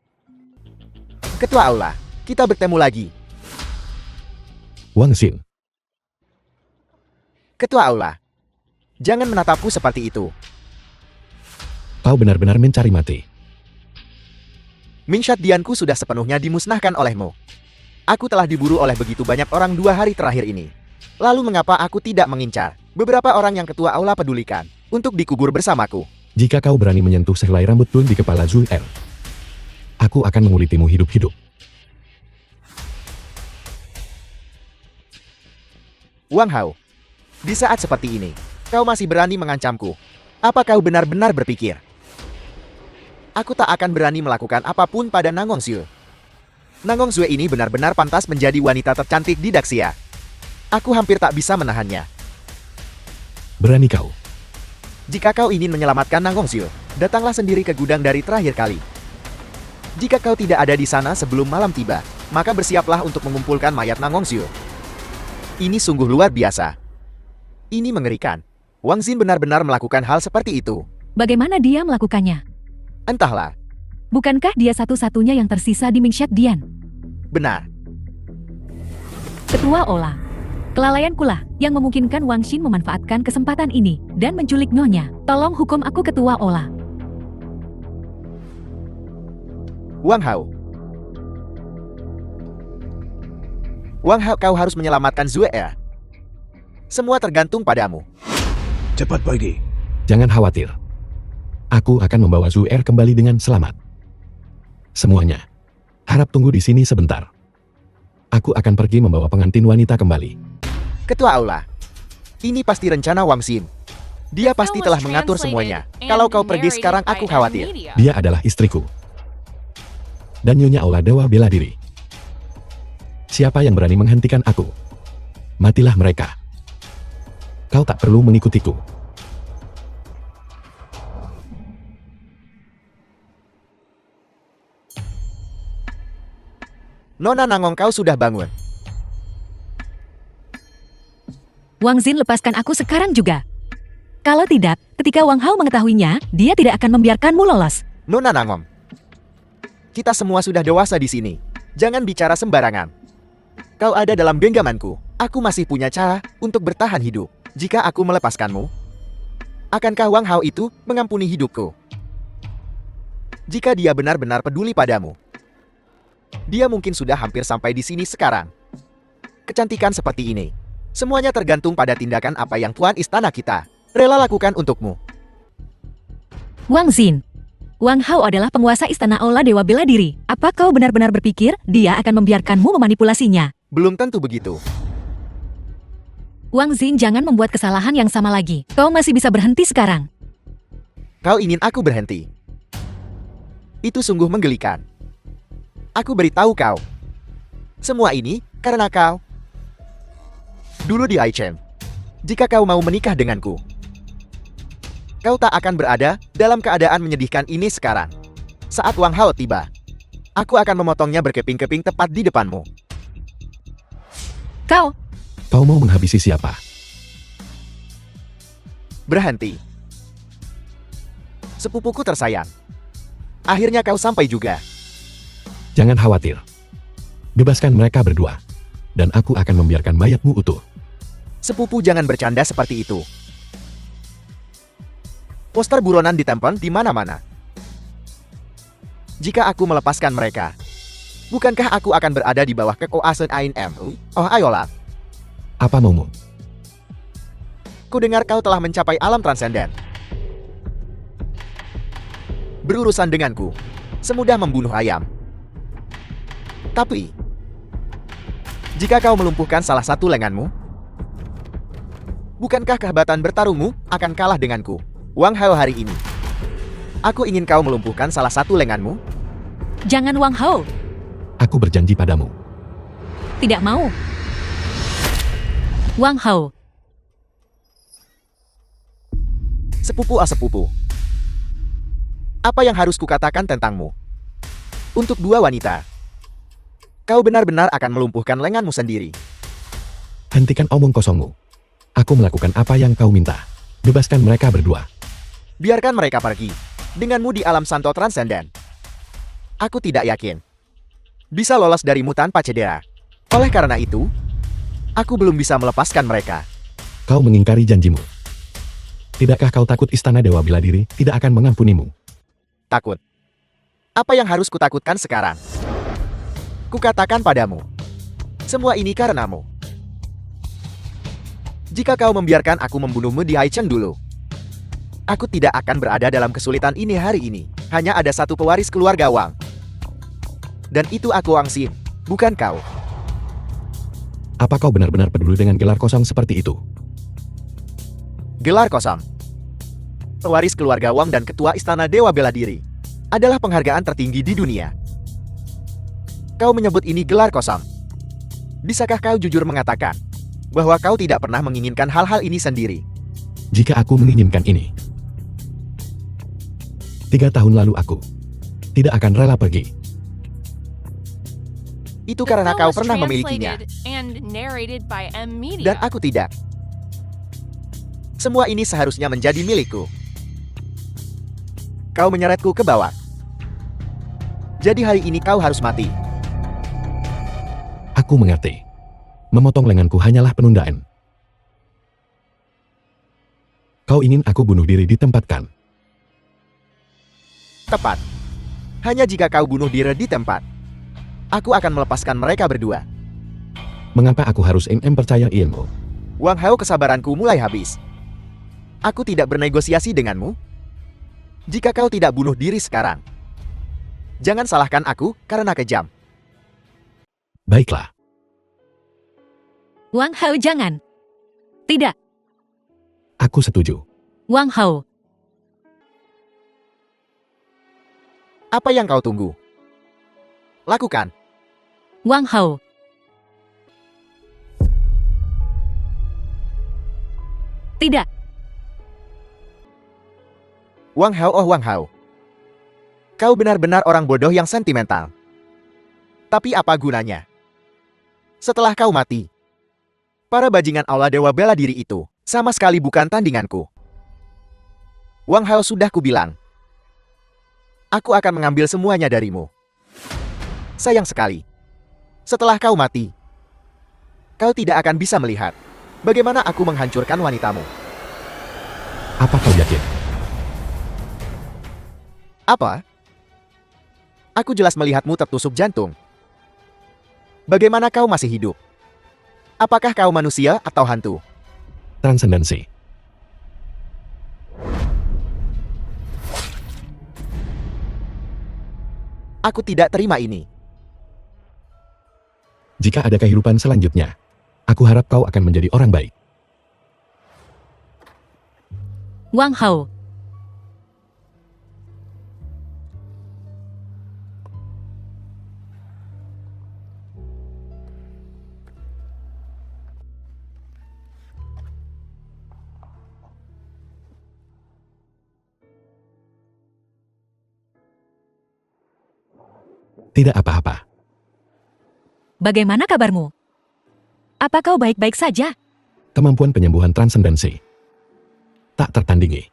Ketua Aula, kita bertemu lagi. Wang Xin. Ketua Aula, jangan menatapku seperti itu. Kau benar-benar mencari mati. Ming Shadianku sudah sepenuhnya dimusnahkan olehmu. Aku telah diburu oleh begitu banyak orang 2 hari terakhir ini. Lalu mengapa aku tidak mengincar beberapa orang yang Ketua Aula pedulikan untuk dikubur bersamaku? Jika kau berani menyentuh sehelai rambut pun di kepala Zul Er, aku akan mengulitimu hidup-hidup. Wang Hao, di saat seperti ini, kau masih berani mengancamku. Apa kau benar-benar berpikir aku tak akan berani melakukan apapun pada Nangong Zue? Nangong Zue ini benar-benar pantas menjadi wanita tercantik di Daxia. Aku hampir tak bisa menahannya. Berani kau. Jika kau ingin menyelamatkan Nangong Zue, datanglah sendiri ke gudang dari terakhir kali. Jika kau tidak ada di sana sebelum malam tiba, maka bersiaplah untuk mengumpulkan mayat Nangong Zue. Ini sungguh luar biasa. Ini mengerikan. Wang Xin benar-benar melakukan hal seperti itu. Bagaimana dia melakukannya? Entahlah. Bukankah dia satu-satunya yang tersisa di Mingshat Dian? Benar. Ketua Ola. Kelalaianku lah yang memungkinkan Wang Xin memanfaatkan kesempatan ini dan menculik Nyonya. Tolong hukum aku Ketua Ola. Wang Hao. Wang Hao, kau harus menyelamatkan Zue Er. Semua tergantung padamu. Cepat pergi. Jangan khawatir. Aku akan membawa Zul Er kembali dengan selamat. Semuanya. Harap tunggu di sini sebentar. Aku akan pergi membawa pengantin wanita kembali. Ketua Aula. Ini pasti rencana Wang Xin. Dia pasti telah mengatur semuanya. Kalau kau pergi sekarang, aku khawatir. Dia adalah istriku. Dan Nyonya Aula Dewa bela diri. Siapa yang berani menghentikan aku? Matilah mereka. Kau tak perlu mengikutiku. Nona Nangong, kau sudah bangun. Wang Xin, lepaskan aku sekarang juga. Kalau tidak, ketika Wang Hao mengetahuinya, dia tidak akan membiarkanmu lolos. Nona Nangong. Kita semua sudah dewasa di sini. Jangan bicara sembarangan. Kau ada dalam genggamanku. Aku masih punya cara untuk bertahan hidup. Jika aku melepaskanmu, akankah Wang Hao itu mengampuni hidupku? Jika dia benar-benar peduli padamu, dia mungkin sudah hampir sampai di sini sekarang. Kecantikan seperti ini, semuanya tergantung pada tindakan apa yang Tuan Istana kita rela lakukan untukmu. Wang Xin. Wang Hao adalah penguasa Istana Aula Dewa Bela Diri. Apa kau benar-benar berpikir dia akan membiarkanmu memanipulasinya? Belum tentu begitu. Wang Xin, jangan membuat kesalahan yang sama lagi. Kau masih bisa berhenti sekarang. Kau ingin aku berhenti? Itu sungguh menggelikan. Aku beritahu kau. Semua ini karena kau. Dulu di Aichen, jika kau mau menikah denganku, kau tak akan berada dalam keadaan menyedihkan ini sekarang. Saat Wang Hao tiba, aku akan memotongnya berkeping-keping tepat di depanmu. Kau mau menghabisi siapa? Berhenti. Sepupuku tersayang. Akhirnya kau sampai juga. Jangan khawatir. Bebaskan mereka berdua. Dan aku akan membiarkan mayatmu utuh. Sepupu, jangan bercanda seperti itu. Poster buronan ditempel di mana-mana. Jika aku melepaskan mereka, bukankah aku akan berada di bawah kekuasaan AIM? Oh, ayolah. Apa maumu? Kudengar kau telah mencapai alam transenden. Berurusan denganku semudah membunuh ayam. Tapi, jika kau melumpuhkan salah satu lenganmu, bukankah kehebatan bertarungmu akan kalah denganku? Wang Hao, hari ini aku ingin kau melumpuhkan salah satu lenganmu. Jangan, Wang Hao. Aku berjanji padamu. Tidak mau. Wang Hao. Sepupu. Apa yang harus kukatakan tentangmu? Untuk dua wanita, kau benar-benar akan melumpuhkan lenganmu sendiri. Hentikan omong kosongmu. Aku melakukan apa yang kau minta. Bebaskan mereka berdua. Biarkan mereka pergi. Denganmu di alam Santo Transenden, aku tidak yakin bisa lolos darimu tanpa cedera. Oleh karena itu, aku belum bisa melepaskan mereka. Kau mengingkari janjimu. Tidakkah kau takut Istana Dewa Bela Diri tidak akan mengampunimu? Takut? Apa yang harus kutakutkan sekarang? Kukatakan padamu, semua ini karenamu. Jika kau membiarkan aku membunuhmu di Haicheng dulu, Aku tidak akan berada dalam kesulitan ini hari ini. Hanya ada satu pewaris keluarga Wang. Dan itu aku Wang Xin, bukan kau. Apa kau benar-benar peduli dengan gelar kosong seperti itu? Gelar kosong. Pewaris keluarga Wang dan ketua istana Dewa Bela Diri adalah penghargaan tertinggi di dunia. Kau menyebut ini gelar kosong. Bisakah kau jujur mengatakan bahwa kau tidak pernah menginginkan hal-hal ini sendiri? Jika aku menginginkan ini, 3 tahun lalu aku tidak akan rela pergi. Itu The karena film kau was pernah memilikinya, translated and narrated by M Media. dan aku tidak. Semua ini seharusnya menjadi milikku. Kau menyeretku ke bawah. Jadi hari ini kau harus mati. Aku mengerti. Memotong lenganku hanyalah penundaan. Kau ingin aku bunuh diri di tempat kan? Tepat. Hanya jika kau bunuh diri di tempat, aku akan melepaskan mereka berdua. Mengapa aku harus percaya ilmu? Wang Hao, kesabaranku mulai habis. Aku tidak bernegosiasi denganmu. Jika kau tidak bunuh diri sekarang, jangan salahkan aku karena kejam. Baiklah. Wang Hao jangan. Tidak, Aku setuju. Wang Hao. Apa yang kau tunggu? Lakukan. Wang Hao. Tidak, Wang Hao, oh Wang Hao. Kau benar-benar orang bodoh yang sentimental. Tapi apa gunanya? Setelah kau mati, para bajingan aula Dewa Bela Diri itu sama sekali bukan tandinganku. Wang Hao, sudah kubilang. Aku akan mengambil semuanya darimu. Sayang sekali. Setelah kau mati, kau tidak akan bisa melihat bagaimana aku menghancurkan wanitamu. Apa kau yakin? Apa? Aku jelas melihatmu tertusuk jantung. Bagaimana kau masih hidup? Apakah kau manusia atau hantu? Transendensi. Aku tidak terima ini. Jika ada kehidupan selanjutnya, aku harap kau akan menjadi orang baik. Wang Hao. Tidak apa-apa. Bagaimana kabarmu? Apa kau baik-baik saja? Kemampuan penyembuhan transendensi tak tertandingi.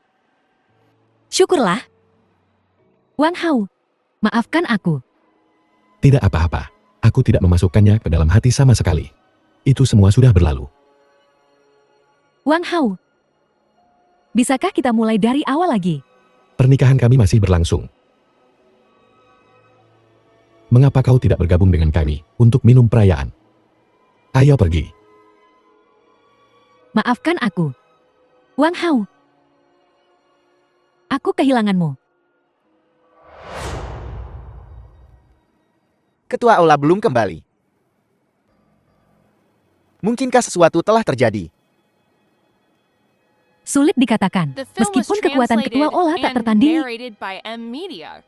Syukurlah. Wang Hao, maafkan aku. Tidak apa-apa. Aku tidak memasukkannya ke dalam hati sama sekali. Itu semua sudah berlalu. Wang Hao, bisakah kita mulai dari awal lagi? Pernikahan kami masih berlangsung. Mengapa kau tidak bergabung dengan kami untuk minum perayaan? Ayo pergi. Maafkan aku. Wang Hao. Aku kehilanganmu. Ketua aula belum kembali. Mungkinkah sesuatu telah terjadi? Sulit dikatakan, The film was meskipun kekuatan translated ketua Ola tak and tertandingi, narrated by M Media.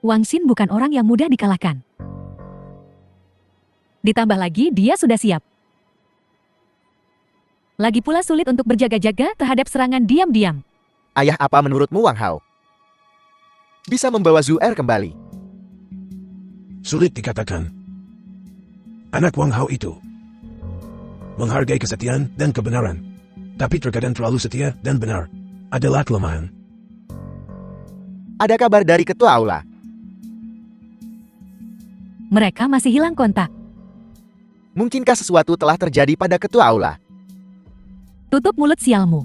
Wang Xin bukan orang yang mudah dikalahkan. Ditambah lagi dia sudah siap. Lagi pula sulit untuk berjaga-jaga terhadap serangan diam-diam. Ayah apa menurutmu Wang Hao? Bisa membawa Zuer kembali. Sulit dikatakan. Anak Wang Hao itu menghargai kesetiaan dan kebenaran. Tapi terkadang terlalu setia dan benar adalah kelemahan. Ada kabar dari ketua aula. Mereka masih hilang kontak. Mungkinkah sesuatu telah terjadi pada ketua aula? Tutup mulut sialmu.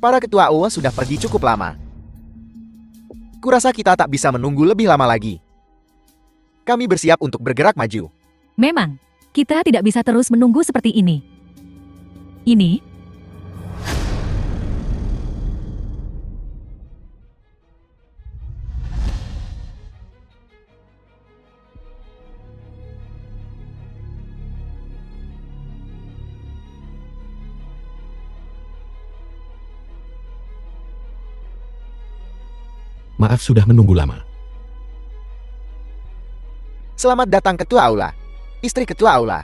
Para ketua aula sudah pergi cukup lama. Kurasa kita tak bisa menunggu lebih lama lagi. Kami bersiap untuk bergerak maju. Memang, kita tidak bisa terus menunggu seperti ini. Ini Maaf sudah menunggu lama. Selamat datang Ketua Aula. Istri Ketua Aula.